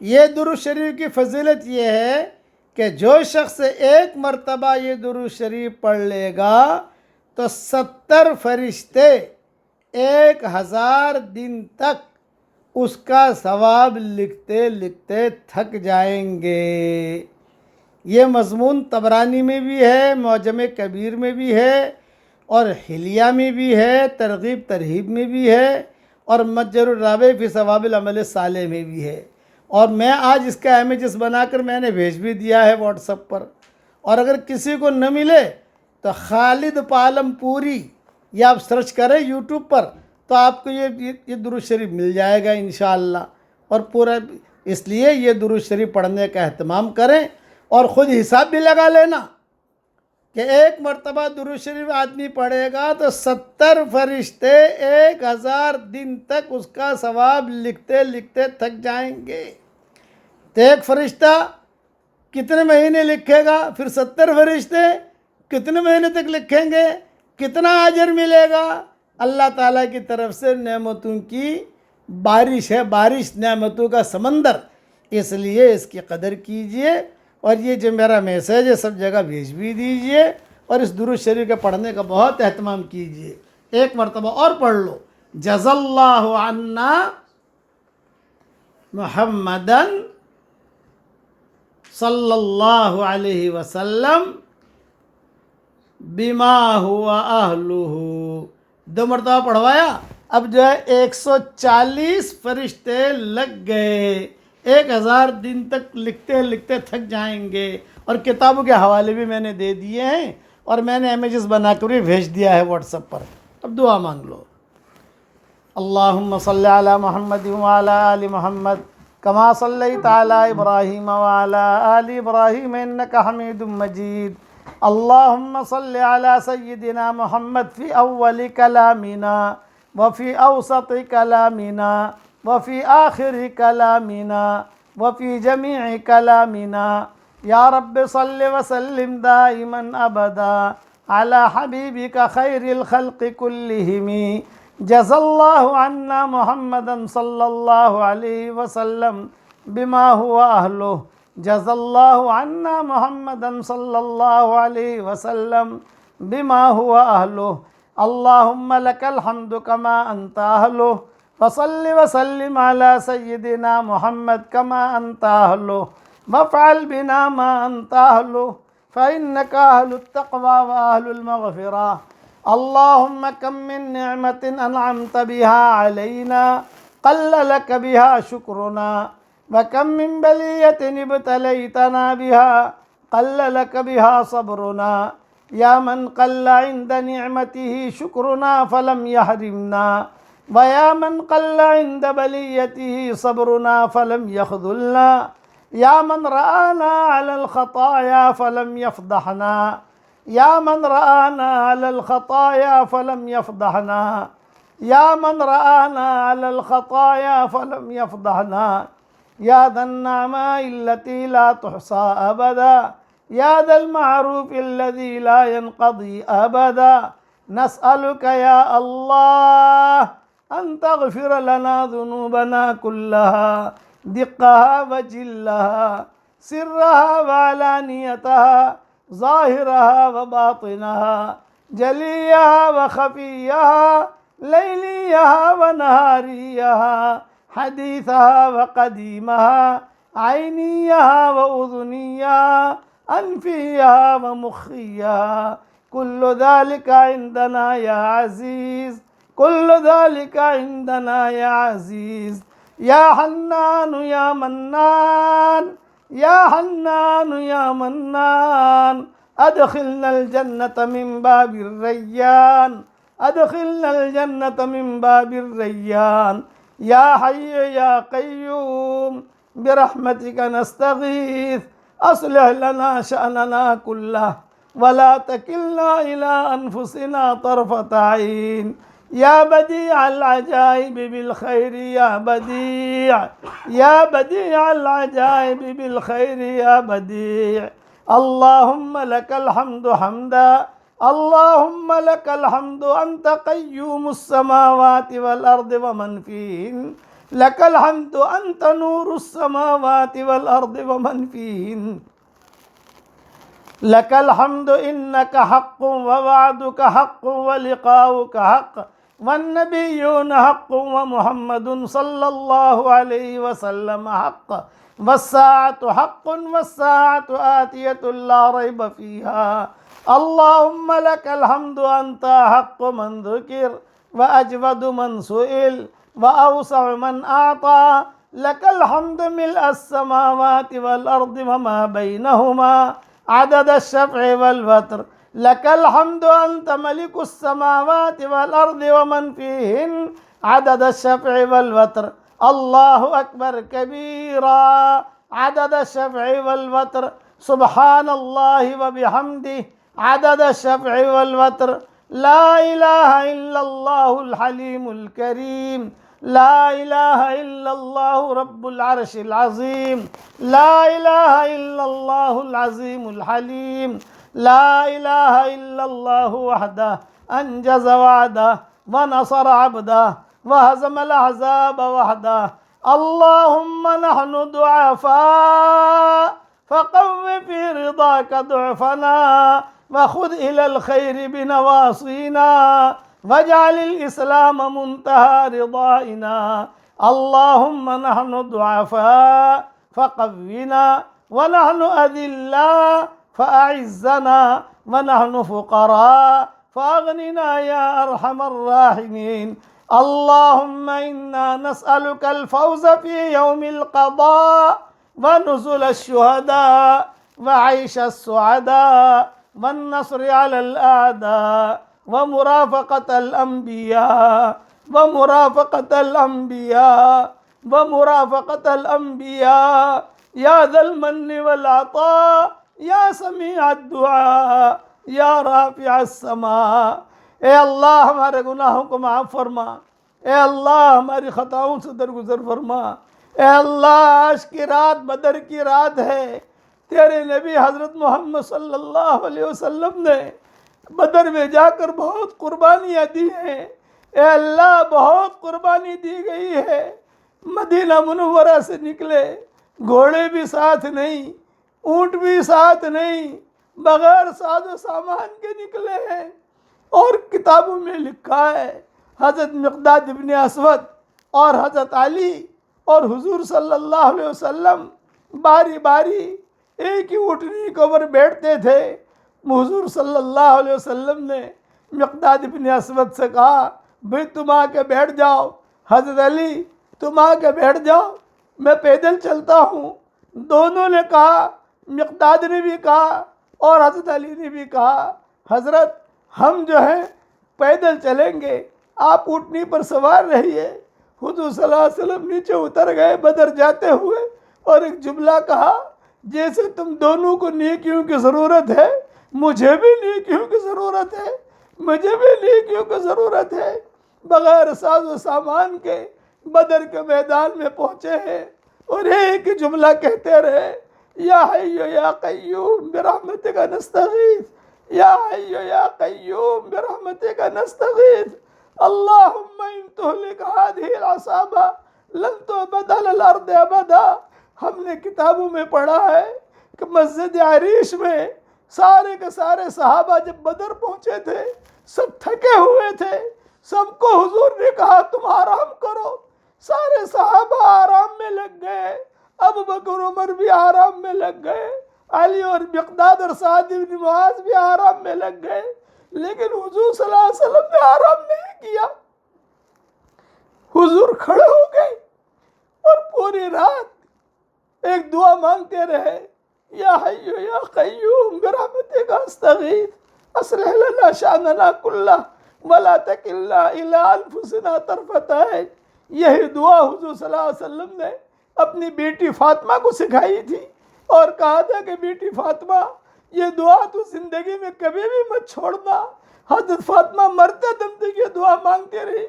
یہ درود شریف کی فضیلت یہ ہے کہ جو شخص ایک مرتبہ یہ درود شریف پڑھ لے گا تو 70 فرشتے 1000 دن تک اس کا ثواب لکھتے لکھتے تھک جائیں گے۔ یہ مضمون طبرانی میں بھی ہے، معجم کبیر میں بھی ہے، اور حلیہ میں بھی ہے، ترغیب ترہیب میں بھی ہے، اور متجر الرابع فی ثواب العمل الصالح میں بھی ہے۔ اور میں آج اس کا امیجز بنا کر میں نے بھیج بھی دیا ہے واٹس ایپ پر۔ اور اگر کسی کو نہ ملے تو خالد پالم پوری یا آپ سرچ کریں یوٹیوب پر تو آپ کو یہ درود شریف مل جائے گا انشاءاللہ۔ اور پورا اس لیے یہ درود شریف پڑھنے کا اہتمام کریں، اور خود حساب بھی لگا لینا کہ ایک مرتبہ درود شریف آدمی پڑھے گا تو 70 فرشتے 1000 دن تک اس کا ثواب لکھتے لکھتے تھک جائیں گے۔ تو ایک فرشتہ کتنے مہینے لکھے گا؟ پھر 70 فرشتے کتنے مہینے تک لکھیں گے؟ کتنا اجر ملے گا؟ اللہ تعالیٰ کی طرف سے نعمتوں کی بارش ہے، بارش نعمتوں کا سمندر۔ اس لیے اس کی قدر کیجئے، اور یہ جو میرا میسیج ہے سب جگہ بھیج بھی دیجئے، اور اس درود شریف کے پڑھنے کا بہت اہتمام کیجئے۔ ایک مرتبہ اور پڑھ لو، جزا اللہ عنا محمدن صلی اللہ علیہ وسلم بما ہوا اہلہ۔ 2 مرتبہ پڑھوایا، اب جو ہے 140 فرشتے لگ گئے، 1000 دن تک لکھتے لکھتے تھک جائیں گے۔ اور کتابوں کے حوالے بھی میں نے دے دیے ہیں، اور میں نے امیجز بنا کر بھی بھیج دیا ہے واٹس ایپ پر۔ اب دعا مانگ لو۔ اللہم صلی علی محمد وعلی آل محمد کما صلیت علی ابراہیم وعلی آل ابراہیم انک حمید مجید۔ اللہم صلی علی سیدنا محمد فی اول کلامنا وفی اوسط کلامنا وفی آخر کلامنا وفی جمیع کلامنا۔ یا رب صلی وسلم دائما ابدا علی حبیبک خیر الخلق کلہم۔ جزا اللہ عنا محمدا صلی اللہ علیہ وسلم بما ہوا اہلہ۔ جزا اللہ عنا محمدا صلی اللہ علیہ وسلم بما ہوا اہلہ۔ اللہم لک الحمد کما انت اہلہ، وصل وسلم علی سیدنا محمد کما انت اہلہ، وافعل بنا ما انت اہلہ، فإنک اہل التقوی واہل المغفرہ۔ اللہم کم من نعمت انعمت بها علینا قل لک بها شکرنا، وکم من بلیۃ ابتلیتنا بها قل لک بها صبرنا۔ یا من قل عند نعمته شکرنا فلم يحرمنا، ویا من قل عند بلیته صبرنا فلم يخذلنا، یا من رآنا علی الخطایا فلم یفضحنا، یا من رآنا علی الخطایا فلم یفضحنا، یا من رآنا علی الخطایا فلم یفضحنا، یا ذا النعماء التي لا تحصى أبدا، یا ذا المعروف الذي لا ينقضي أبدا۔ نسألك يا الله أن تغفر لنا ذنوبنا كلها، دقها وجلها، سرها وعلانيتها، ظاهرها وباطنها، جليها وخفيها، ليليها ونهاريها حديثها وقديمها عينيها وأذنيها أنفيها ومخيها كل ذلك عندنا يا عزيز كل ذلك عندنا يا عزيز يا حنان يا منان يا حنان يا منان أدخلنا الجنة من باب الريان أدخلنا الجنة من باب الريان يا حي يا قيوم برحمتك نستغيث أصلح لنا شأننا كله ولا تكلنا إلى أنفسنا طرفة عين يا بديع العجائب بالخير يا بديع يا بديع العجائب بالخير يا بديع اللهم لك الحمد حمدا اللهم لك الحمد أنت قيوم السماوات والأرض ومن فيهن لك الحمد أنت نور السماوات والأرض ومن فيهن لك الحمد إنك حق ووعدك حق ولقاؤك حق والنبيون حق ومحمد صلى الله عليه وسلم حق والساعة حق والساعة آتية لا ريب فيها اللهم لك الحمد أنت حق من ذكر وأجود من سئل وأوسع من أعطى لك الحمد ملء السماوات والأرض وما بينهما عدد الشفع والوتر لك الحمد أنت ملك السماوات والأرض ومن فيهن عدد الشفع والوتر الله أكبر كبيرا عدد الشفع والوتر سبحان الله وبحمده عدد الشفع والوتر لا إله إلا الله الحليم الكريم لا إله إلا الله رب العرش العظيم لا إله إلا الله العظيم الحليم لا إله إلا الله وحده أنجز وعده ونصر عبده وهزم الأحزاب وحده اللهم نحن ضعفاء فقو في رضاك ضعفنا وخذ إلى الخير بنواصينا واجعل الإسلام منتهى رضائنا اللهم نحن ضعفاء فقونا ونحن أذلاء فأعزنا ونحن فقراء فأغننا يا أرحم الراحمين اللهم إنا نسألك الفوز في يوم القضاء ونزل الشهداء وعيش السعداء والنصر على الأعداء ومرافقة الأنبياء ومرافقة الأنبياء ومرافقة الأنبياء يا ذا المن والعطاء يا سمیع الدعاء یا رافع السماء اے اللہ ہمارے گناہوں کو معاف فرما اے اللہ ہماری خطاؤں سے درگزر فرما اے اللہ آج کی رات بدر کی رات ہے تیرے نبی حضرت محمد صلی اللہ علیہ وسلم نے بدر میں جا کر بہت قربانیاں دی ہیں اے اللہ بہت قربانی دی گئی ہے مدینہ منورہ سے نکلے گھوڑے بھی ساتھ نہیں اونٹ بھی ساتھ نہیں بغیر ساز و سامان کے نکلے ہیں اور کتابوں میں لکھا ہے حضرت مقداد ابن اسود اور حضرت علی اور حضور صلی اللہ علیہ وسلم باری باری ایک ہی اونٹنی کے اوپر بیٹھتے تھے حضور صلی اللہ علیہ وسلم نے مقداد ابن اسود سے کہا بھئی تم آ کے بیٹھ جاؤ حضرت علی تم آ کے بیٹھ جاؤ میں پیدل چلتا ہوں دونوں نے کہا مقداد نے بھی کہا اور حضرت علی نے بھی کہا حضرت ہم جو ہیں پیدل چلیں گے آپ اونٹنی پر سوار رہیے حضور صلی اللہ علیہ وسلم نیچے اتر گئے بدر جاتے ہوئے اور ایک جملہ کہا جیسے تم دونوں کو نیکیوں کی ضرورت ہے مجھے بھی نیکیوں کی ضرورت ہے مجھے بھی نیکیوں کی ضرورت ہے بغیر ساز و سامان کے بدر کے میدان میں پہنچے ہیں اور ایک ہی جملہ کہتے رہے یا حی یا قیوم برحمتک نستغیث یا حی یا قیوم برحمتک نستغیث اللہم ان تہلک هذه العصابہ لن تعبد علی الارض ابدا ہم نے کتابوں میں پڑھا ہے کہ مسجد عریش میں سارے کے سارے صحابہ جب بدر پہنچے تھے سب تھکے ہوئے تھے سب کو حضور نے کہا تم آرام کرو، سارے صحابہ آرام میں لگ گئے، ابو بکر عمر بھی آرام میں لگ گئے، علی اور مقداد اور سعد بن معاذ بھی آرام میں لگ گئے، لیکن حضور صلی اللہ علیہ وسلم نے آرام نہیں کیا۔ حضور کھڑے ہو گئے اور پوری رات ایک دعا مانگتے رہے، یا حی یا قیوم برحمتک استغیث اصلح لنا شأننا کلہ ولا تکلنا الی انفسنا طرفۃ عین۔ یہی دعا حضور صلی اللہ علیہ وسلم نے اپنی بیٹی فاطمہ کو سکھائی تھی اور کہا تھا کہ بیٹی فاطمہ یہ دعا تو زندگی میں کبھی بھی مت چھوڑنا۔ حضرت فاطمہ مرتے دم تک یہ دعا مانگتے رہی۔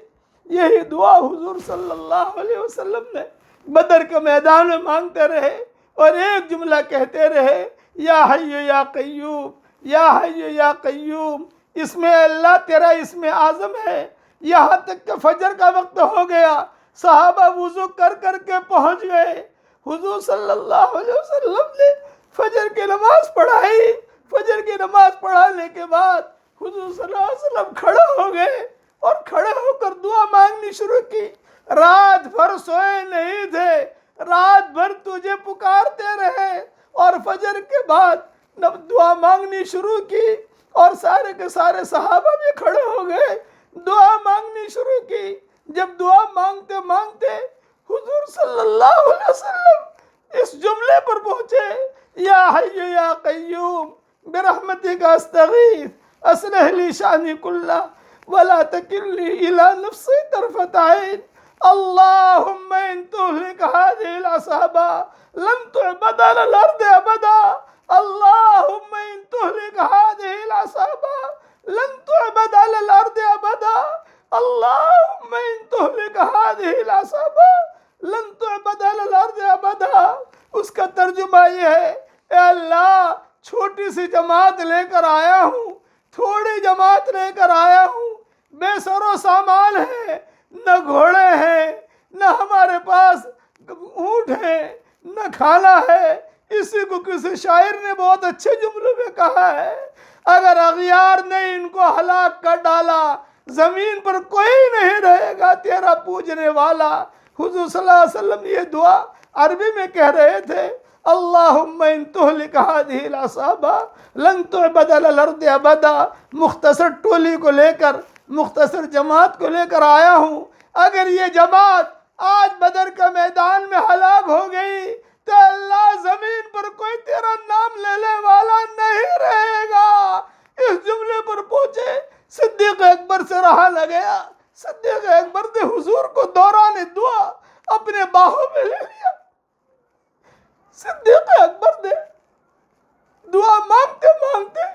یہی دعا حضور صلی اللہ علیہ وسلم نے بدر کے میدان میں مانگتے رہے اور ایک جملہ کہتے رہے، یا حی یا قیوم، یا حی یا قیوم۔ اس میں اللہ تیرا اسم اعظم ہے۔ یہاں تک کہ فجر کا وقت ہو گیا، صحابہ وضو کر کر کے پہنچ گئے، حضور صلی اللہ علیہ وسلم نے فجر کی نماز پڑھائی۔ فجر کی نماز پڑھانے کے بعد حضور صلی اللہ علیہ وسلم کھڑے ہو گئے اور کھڑے ہو کر دعا مانگنی شروع کی۔ رات بھر سوئے نہیں تھے، رات بھر تجھے پکارتے رہے اور فجر کے بعد دعا مانگنی شروع کی، اور سارے کے سارے صحابہ بھی کھڑے ہو گئے، دعا مانگنی شروع کی۔ جب دعا مانگتے مانگتے حضور صلی اللہ علیہ وسلم اس جملے پر پہنچے، یا حی یا قیوم برحمتک استغیث اصلح لی شأنی کلہ ولا تکلنی الی نفسی طرفۃ عین، اللہم ان تہلک هذه العصابہ لن تعبد علی الارض ابدا، اللہم ان تہلک هذه العصابہ لن تعبد علی الارض ابدا، اللہم ان تہلک هذه العصابہ لن تعبد علی الارض ابدا۔ اس کا ترجمہ یہ ہے، اے اللہ چھوٹی سی جماعت لے کر آیا ہوں، تھوڑی جماعت لے کر آیا ہوں، بے سر و سامان ہے، نہ گھوڑے ہیں، نہ ہمارے پاس اونٹ ہیں، نہ کھانا ہے۔ اسی کو کسی شاعر نے بہت اچھے جملے میں کہا ہے، اگر اغیار نے ان کو ہلاک کر ڈالا، زمین پر کوئی نہیں رہے گا تیرا پوجنے والا۔ حضور صلی اللہ علیہ وسلم یہ دعا عربی میں کہہ رہے تھے، اللہم ان تہلک هذه العصابہ لن تعبد علی الارض ابدا۔ مختصر ٹولی کو لے کر، مختصر جماعت کو لے کر آیا ہوں، اگر یہ جماعت آج بدر کے میدان میں ہلاک ہو گئی تو اللہ زمین پر کوئی تیرا نام لینے والا نہیں رہے گا۔ اس جملے پر پہنچے، صدیق اکبر سے رہا نہ گیا۔ صدیق اکبر نے حضور کو دوران دعا اپنے باہوں میں لے لیا۔ صدیق اکبر نے دعا مانگتے مانگتے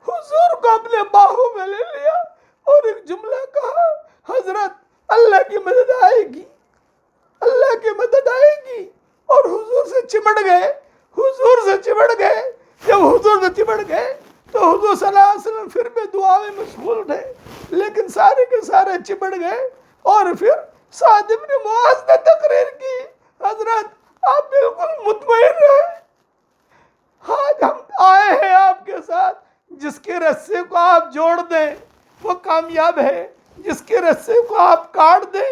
حضور کو اپنے باہوں میں لے لیا اور ایک جملہ کہا، حضرت اللہ کی مدد آئے گی، اللہ کی مدد آئے گی، اور حضور سے چمٹ گئے، حضور سے چمٹ گئے۔ جب حضور سے چمٹ گئے تو حضور صلی اللہ علیہ وسلم پھر بھی دعا میں مشغول تھے، لیکن سارے کے سارے چمٹ گئے۔ اور پھر سعد بن معاذ نے تقریر کی، حضرت آپ بالکل مطمئن رہیں، آج ہم آئے ہیں آپ کے ساتھ، جس کی رسی کو آپ جوڑ دیں وہ کامیاب ہے، جس کی رسی کو آپ کاٹ دیں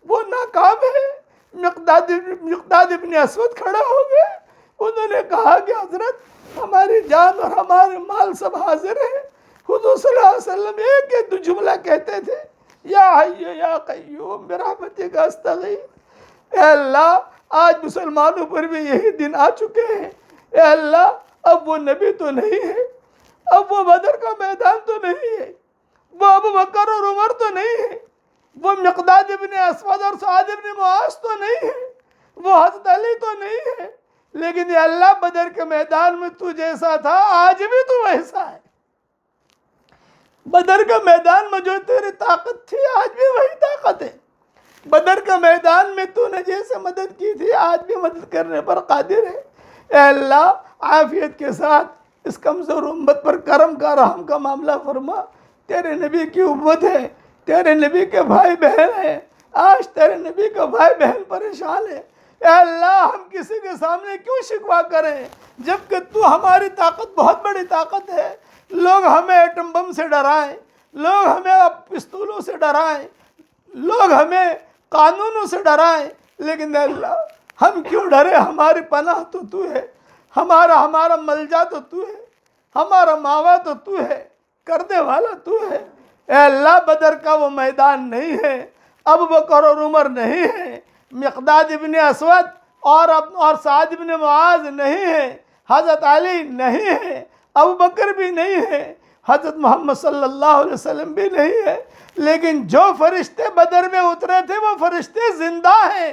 وہ ناکام ہے۔ مقداد ابن اسود کھڑے ہو گئے، انہوں نے کہا کہ حضرت ہماری جان اور ہمارے مال سب حاضر ہیں۔ حضور صلی اللہ علیہ وسلم ایک ایک دو جملہ کہتے تھے، یا حی یا قیوم برحمتک استغیث۔ اے اللہ آج مسلمانوں پر بھی یہی دن آ چکے ہیں، اے اللہ اب وہ نبی تو نہیں ہے، اب وہ بدر کا میدان تو نہیں ہے، وہ ابو بکر اور عمر تو نہیں ہے، وہ مقداد ابن اسود اور سعد ابن معاذ تو نہیں ہے، وہ حضرت علی تو نہیں ہے، لیکن اے اللہ بدر کے میدان میں تو جیسا تھا آج بھی تو ویسا ہے۔ بدر کے میدان میں جو تیری طاقت تھی آج بھی وہی طاقت ہے۔ بدر کے میدان میں تو نے جیسے مدد کی تھی آج بھی مدد کرنے پر قادر ہے۔ اے اللہ عافیت کے ساتھ اس کمزور امت پر کرم کا رحم کا معاملہ فرما۔ تیرے نبی کی امت ہے، تیرے نبی کے بھائی بہن ہیں، آج تیرے نبی کے بھائی بہن پریشان ہیں۔ اے اللہ ہم کسی کے سامنے کیوں شکوہ کریں جبکہ تو ہماری طاقت بہت بڑی طاقت ہے۔ لوگ ہمیں ایٹم بم سے ڈرائیں، لوگ ہمیں اب پستولوں سے ڈرائیں، لوگ ہمیں قانونوں سے ڈرائیں، لیکن اے اللہ ہم کیوں ڈرے؟ ہماری پناہ تو ہے، ہمارا ملجا تو ہے، ہمارا ماوا تو ہے، کرنے والا تو ہے۔ اے اللہ بدر کا وہ میدان نہیں ہے، ابو بکر اور عمر نہیں ہے، مقداد ابن اسود اور سعد ابن معاذ نہیں ہے، حضرت علی نہیں ہے، ابو بکر بھی نہیں ہے، حضرت محمد صلی اللہ علیہ وسلم بھی نہیں ہے، لیکن جو فرشتے بدر میں اترے تھے وہ فرشتے زندہ ہیں،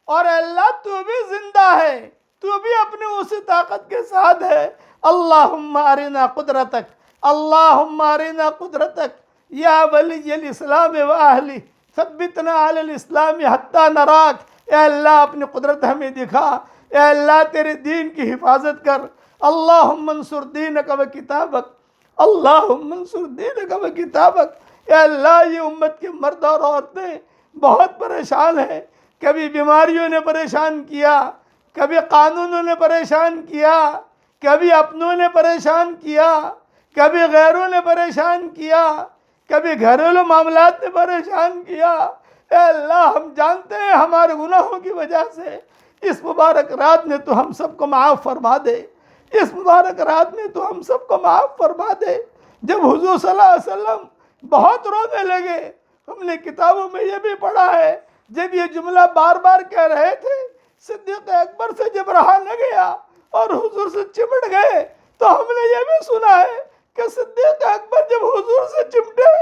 اور اللہ تو بھی زندہ ہے، تو بھی اپنی اسی طاقت کے ساتھ ہے۔ اللہم ارنا قدرتک، اللہم ارنا قدرتک یا ولی الاسلام و اہلی ثبتنا علی الاسلام حتی نراک۔ اے اللہ اپنی قدرت ہمیں دکھا، اے اللہ تیرے دین کی حفاظت کر۔ اللہم انصر دینک و کتابک، اللہم انصر دینک و کتابک۔ اے اللہ یہ امت کے مرد اور عورتیں بہت پریشان ہیں، کبھی بیماریوں نے پریشان کیا، کبھی قانونوں نے پریشان کیا، کبھی اپنوں نے پریشان کیا، کبھی غیروں نے پریشان کیا، کبھی گھریلو معاملات نے پریشان کیا۔ اے اللہ ہم جانتے ہیں ہمارے گناہوں کی وجہ سے اس مبارک رات میں تو ہم سب کو معاف فرما دے، اس مبارک رات میں تو ہم سب کو معاف فرما دے۔ جب حضور صلی اللہ علیہ وسلم بہت رونے لگے، ہم نے کتابوں میں یہ بھی پڑھا ہے، جب یہ جملہ بار بار کہہ رہے تھے، صدیق اکبر سے جب رہا نہ گیا اور حضور سے چمٹ گئے، تو ہم نے یہ بھی سنا ہے کہ صدیق اکبر جب حضور سے چمٹے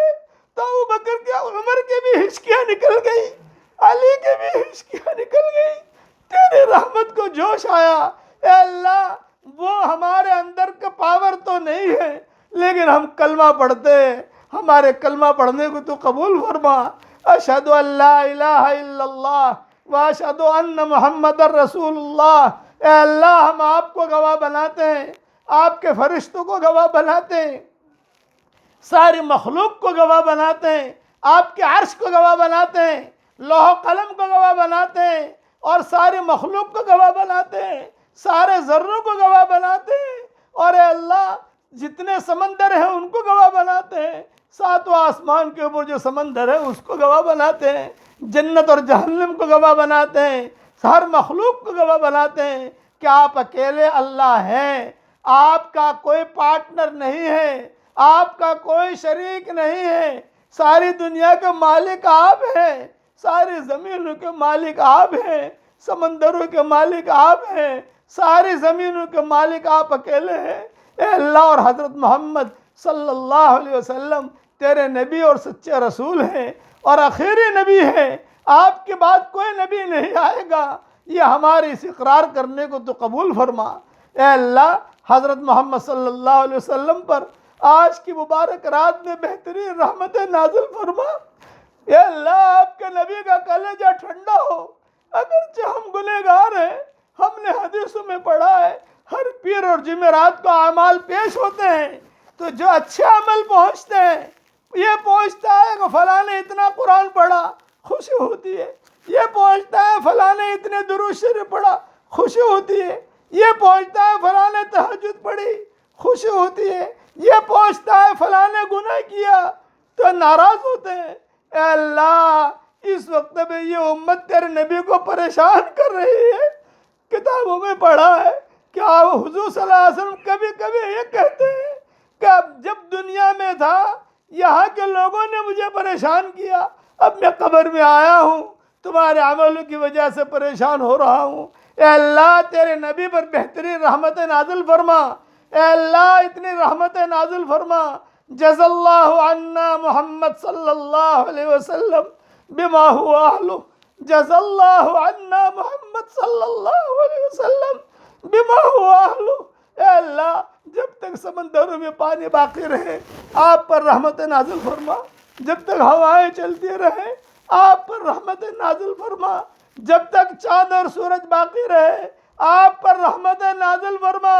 تو ابو بکر کے عمر کے بھی ہچکیاں نکل گئی، علی کے بھی ہچکیاں نکل گئی، تیری رحمت کو جوش آیا۔ اے اللہ وہ ہمارے اندر کا پاور تو نہیں ہے، لیکن ہم کلمہ پڑھتے ہیں، ہمارے کلمہ پڑھنے کو تو قبول فرما۔ اشہد ان لا الہ الا اللہ واشہد ان محمد رسول اللہ۔ اے اللہ ہم آپ کو گواہ بناتے ہیں، آپ کے فرشتوں کو گواہ بناتے ہیں، ساری مخلوق کو گواہ بناتے ہیں، آپ کے عرش کو گواہ بناتے ہیں، لوح و قلم کو گواہ بناتے ہیں، اور ساری مخلوق کو گواہ بناتے ہیں، سارے ذروں کو گواہ بناتے ہیں، اور اے اللہ جتنے سمندر ہیں ان کو گواہ بناتے ہیں، ساتوں آسمان کے اوپر جو سمندر ہے اس کو گواہ بناتے ہیں، جنت اور جہنم کو گواہ بناتے ہیں، ہر مخلوق کو گواہ بناتے ہیں کہ آپ اکیلے اللہ ہیں، آپ کا کوئی پارٹنر نہیں ہے، آپ کا کوئی شریک نہیں ہے، ساری دنیا کے مالک آپ ہیں، ساری زمینوں کے مالک آپ ہیں، سمندروں کے مالک آپ ہیں، ساری زمینوں کے مالک آپ اکیلے ہیں۔ اے اللہ اور حضرت محمد صلی اللہ علیہ وسلم تیرے نبی اور سچے رسول ہیں اور آخری نبی ہیں، آپ کے بعد کوئی نبی نہیں آئے گا، یہ ہماری اس اقرار کرنے کو تو قبول فرما۔ اے اللہ حضرت محمد صلی اللہ علیہ وسلم پر آج کی مبارک رات میں بہترین رحمت نازل فرما۔ اے اللہ آپ کے نبی کا کلیجہ ٹھنڈا ہو، اگرچہ ہم گنہگار ہیں، ہم نے حدیثوں میں پڑھا ہے ہر پیر اور جمعرات کو اعمال پیش ہوتے ہیں، تو جو اچھے عمل پہنچتے ہیں، یہ پہنچتا ہے کہ فلاں نے اتنا قرآن پڑھا، خوشی ہوتی ہے، یہ پہنچتا ہے فلاں نے اتنے درود شریف پڑھا، خوشی ہوتی ہے، یہ پہنچتا ہے فلاں نے تہجد پڑھی، خوشی ہوتی ہے، یہ پہنچتا ہے فلاں نے گناہ کیا تو ناراض ہوتے ہیں۔ اے اللہ اس وقت میں یہ امت تیرے نبی کو پریشان کر رہی ہے، کتابوں میں پڑھا ہے کہ حضور صلی اللہ علیہ وسلم کبھی کبھی یہ کہتے ہیں کہ اب جب دنیا میں تھا یہاں کے لوگوں نے مجھے پریشان کیا، اب میں قبر میں آیا ہوں تمہارے عملوں کی وجہ سے پریشان ہو رہا ہوں۔ اے اللہ تیرے نبی پر بہترین رحمت نازل فرما، اے اللہ اتنی رحمت نازل فرما۔ جز اللہ عنا محمد صلی اللہ علیہ وسلم بما هو اہلہ، جز اللہ عنا محمد صلی اللہ علیہ وسلم بما هو اہلہ۔ اے اللہ جب تک سمندروں میں پانی باقی رہے آپ پر رحمت نازل فرما، جب تک ہوائیں چلتی رہیں آپ پر رحمت نازل فرما، جب تک چاند اور سورج باقی رہے آپ پر رحمت نازل فرما،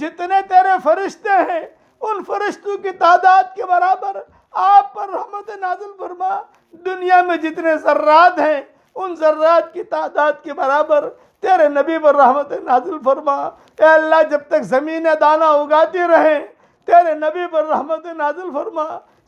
جتنے تیرے فرشتے ہیں ان فرشتوں کی تعداد کے برابر آپ پر رحمت نازل فرما، دنیا میں جتنے ذرات ہیں ان ذرات کی تعداد کے برابر تیرے نبی پر رحمت نازل فرما۔ اے اللہ جب تک زمینیں دانہ اگاتی رہیں تیرے نبی پر رحمت نازل فرما،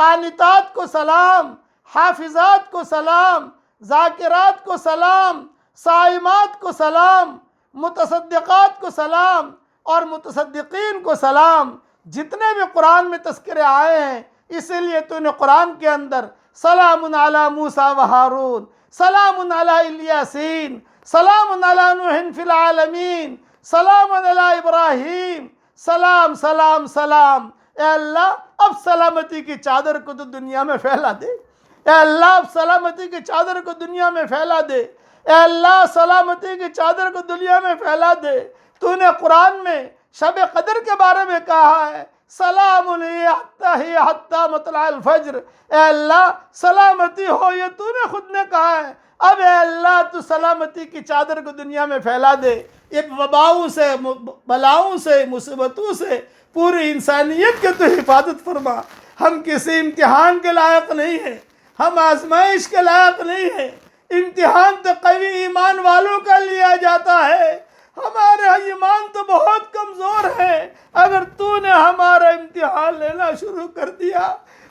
قانتات کو سلام، حافظات کو سلام، ذاکرات کو سلام، صائمات کو سلام، متصدقات کو سلام اور متصدقین کو سلام۔ جتنے بھی قرآن میں تذکرے آئے ہیں، اسی لیے تو نے قرآن کے اندر سلام علی موسیٰ و ہارون، سلام علی الیاسین، سلام علی نوح فی العالمین، سلام علی ابراہیم، سلام سلام سلام۔ اے اللہ اب سلامتی کی چادر کو تو دنیا میں پھیلا دے، اے اللہ اب سلامتی کی چادر کو دنیا میں پھیلا دے، اے اللہ سلامتی کی چادر کو دنیا میں پھیلا دے۔ تو نے قرآن میں شب قدر کے بارے میں کہا ہے سلام ہی حتی مطلع الفجر، اے اللہ سلامتی ہو، یہ تو نے خود نے کہا ہے۔ اب اے اللہ تو سلامتی کی چادر کو دنیا میں پھیلا دے، یہ وباؤں سے، بلاؤں سے، مصیبتوں سے پوری انسانیت کے تو حفاظت فرما۔ ہم کسی امتحان کے لائق نہیں ہیں، ہم آزمائش کے لائق نہیں ہیں۔ امتحان تو قوی ایمان والوں کا لیا جاتا ہے، ہمارا ایمان تو بہت کمزور ہے۔ اگر تو نے ہمارا امتحان لینا شروع کر دیا،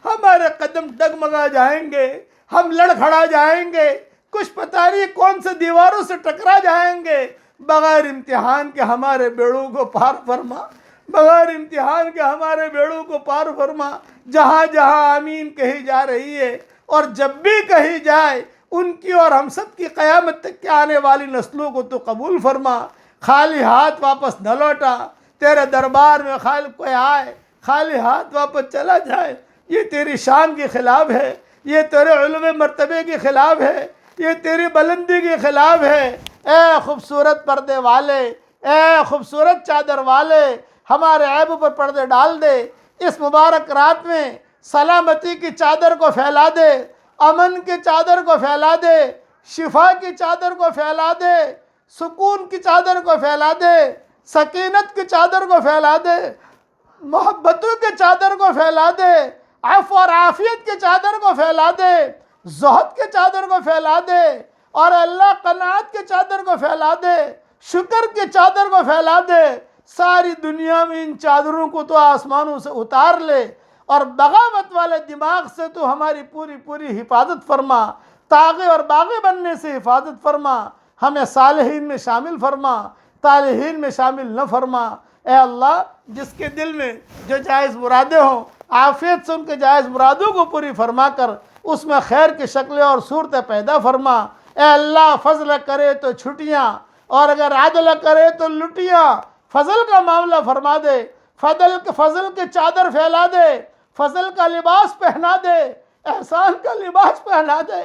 ہمارے قدم ڈگمگا جائیں گے، ہم لڑکھڑا جائیں گے، کچھ پتہ نہیں کون سے دیواروں سے ٹکرا جائیں گے۔ بغیر امتحان کے ہمارے بیڑوں کو پار فرما، بغیر امتحان کے ہمارے بیڑوں کو پار فرما۔ جہاں جہاں آمین کہی جا رہی ہے اور جب بھی کہی جائے، ان کی اور ہم سب کی قیامت تک کے آنے والی نسلوں کو تو قبول فرما۔ خالی ہاتھ واپس نہ لوٹا، تیرے دربار میں خالق کوئی آئے خالی ہاتھ واپس چلا جائے، یہ تیری شان کے خلاف ہے، یہ تیرے علو مرتبے کے خلاف ہے، یہ تیری بلندی کے خلاف ہے۔ اے خوبصورت پردے والے، اے خوبصورت چادر والے، ہمارے عیبوں پر پردے ڈال دے۔ اس مبارک رات میں سلامتی کی چادر کو پھیلا دے، امن کی چادر کو پھیلا دے، شفا کی چادر کو پھیلا دے، سکون کی چادر کو پھیلا دے، سکینت کی چادر کو پھیلا دے، محبتوں کی چادر کو پھیلا دے، عفو اور عافیت کی چادر کو پھیلا دے، زہد کی چادر کو پھیلا دے، اور اللہ قناعت کی چادر کو پھیلا دے، شکر کی چادر کو پھیلا دے۔ ساری دنیا میں ان چادروں کو تو آسمانوں سے اتار لے، اور بغاوت والے دماغ سے تو ہماری پوری حفاظت فرما، طاغی اور باغی بننے سے حفاظت فرما، ہمیں صالحین میں شامل فرما، طالحین میں شامل نہ فرما۔ اے اللہ جس کے دل میں جو جائز مرادیں ہوں، عافیت سے ان کے جائز مرادوں کو پوری فرما کر اس میں خیر کی شکلیں اور صورتیں پیدا فرما۔ اے اللہ فضل کرے تو چھٹیاں، اور اگر عدل کرے تو لٹیاں، فضل کا معاملہ فرما دے، فضل کی چادر پھیلا دے، فضل کا لباس پہنا دے، احسان کا لباس پہنا دے،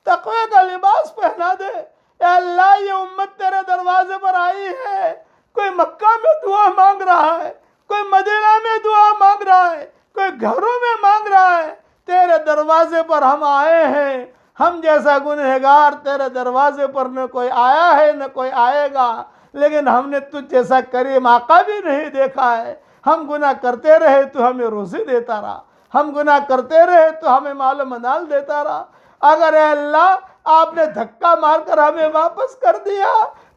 تقوی کا لباس پہنا دے۔ اے اللہ یہ امت تیرے دروازے پر آئی ہے، کوئی مکہ میں دعا مانگ رہا ہے، کوئی مدینہ میں دعا مانگ رہا ہے، کوئی گھروں میں مانگ رہا ہے۔ تیرے دروازے پر ہم آئے ہیں، ہم جیسا گنہگار تیرے دروازے پر نہ کوئی آیا ہے نہ کوئی آئے گا، لیکن ہم نے تجھ جیسا کریم آقا بھی نہیں دیکھا ہے۔ ہم گناہ کرتے رہے تو ہمیں روزی دیتا رہا، ہم گناہ کرتے رہے تو ہمیں مال و منال دیتا رہا۔ اگر اے اللہ آپ نے دھکا مار کر ہمیں واپس کر دیا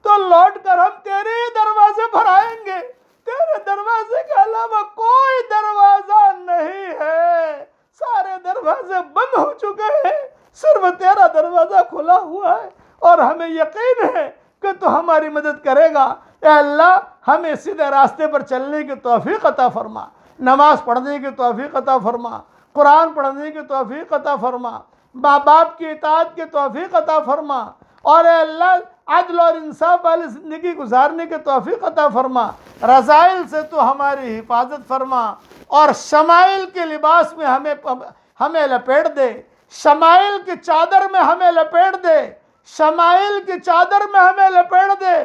تو لوٹ کر ہم تیرے ہی دروازے پر آئیں گے۔ تیرے دروازے کے علاوہ کوئی دروازہ نہیں ہے، سارے دروازے بند ہو چکے ہیں، صرف تیرا دروازہ کھلا ہوا ہے، اور ہمیں یقین ہے کہ تو ہماری مدد کرے گا۔ اے اللہ ہمیں سیدھے راستے پر چلنے کی توفیق عطا فرما، نماز پڑھنے کی توفیق عطا فرما، قرآن پڑھنے کی توفیق عطا فرما، ماں باپ کی اطاعت کی توفیق عطا فرما، اور اے اللہ عدل اور انصاف والی زندگی گزارنے کی توفیق عطا فرما۔ رذائل سے تو ہماری حفاظت فرما، اور شمائل کے لباس میں ہمیں لپیٹ دے، شمائل کی چادر میں ہمیں لپیٹ دے، شمائل کی چادر میں ہمیں لپیٹ دے۔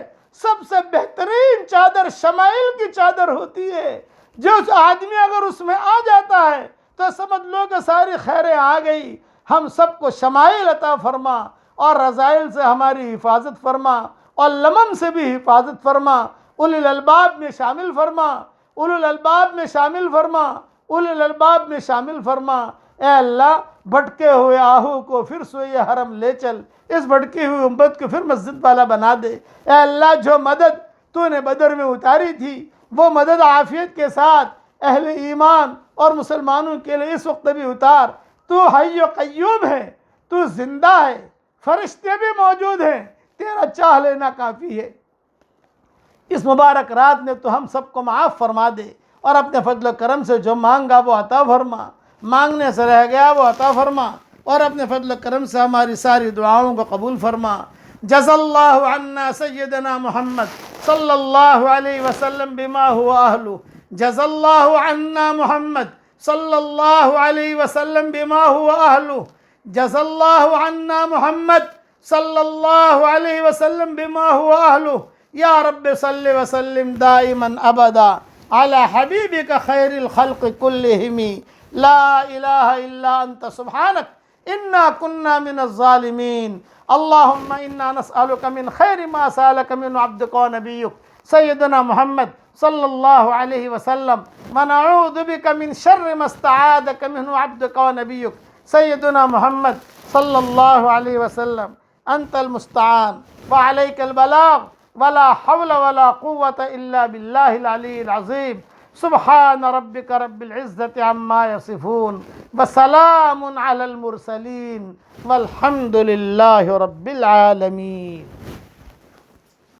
سب سے بہترین چادر شمائل کی چادر ہوتی ہے، جو آدمی اگر اس میں آ جاتا ہے تو سمجھ لو کہ ساری خیریں آ گئی۔ ہم سب کو شمائل عطا فرما، اور رذائل سے ہماری حفاظت فرما، اور لمم سے بھی حفاظت فرما۔ اولی الالباب میں شامل فرما، اولی الالباب میں شامل فرما، اولی الالباب میں شامل فرما۔ اے اللہ بھٹکے ہوئے آہو کو پھر سوئے حرم لے چل، اس بھٹکی ہوئی امت کو پھر مسجد والا بنا دے۔ اے اللہ جو مدد تو نے بدر میں اتاری تھی، وہ مدد عافیت کے ساتھ اہل ایمان اور مسلمانوں کے لیے اس وقت بھی اتار۔ تو حی و قیوم ہے، تو زندہ ہے، فرشتے بھی موجود ہیں، تیرا چاہ لینا کافی ہے۔ اس مبارک رات میں تو ہم سب کو معاف فرما دے اور اپنے فضل و کرم سے جو مانگا وہ عطا فرما، مانگنے سے رہ گیا وہ عطا فرما، اور اپنے فضل و کرم سے ہماری ساری دعاؤں کو قبول فرما۔ جزا اللہ عنا سیدنا محمد صلی اللہ علیہ وسلم بما هو اہلہ، جزا اللہ عنا محمد صلی اللہ علیہ وسلم بما هو اہلہ، جزا اللہ عنا محمد صلی اللہ علیہ وسلم بما هو اہلہ۔ یا رب صلی وسلم دائما ابدا على حبیبک خیر الخلق کلہم، لا الہ الا انت سبحانک انا كنا من الظالمین۔ اللہم انا نسألک من خیر ما سألک من عبدک و نبیک سیدنا محمد صلی اللہ علیہ وسلم، ونعوذ بک من شر ما استعاذک منہ عبدک و نبیک سیدنا محمد صلی اللہ علیہ وسلم۔ انت المستعان وعلیک البلاغ، ولا حول ولا قوة الا باللہ العلی العظیم۔ سبحان ربک رب العزة عما یصفون، وسلام علی المرسلین، والحمد للہ رب العالمین۔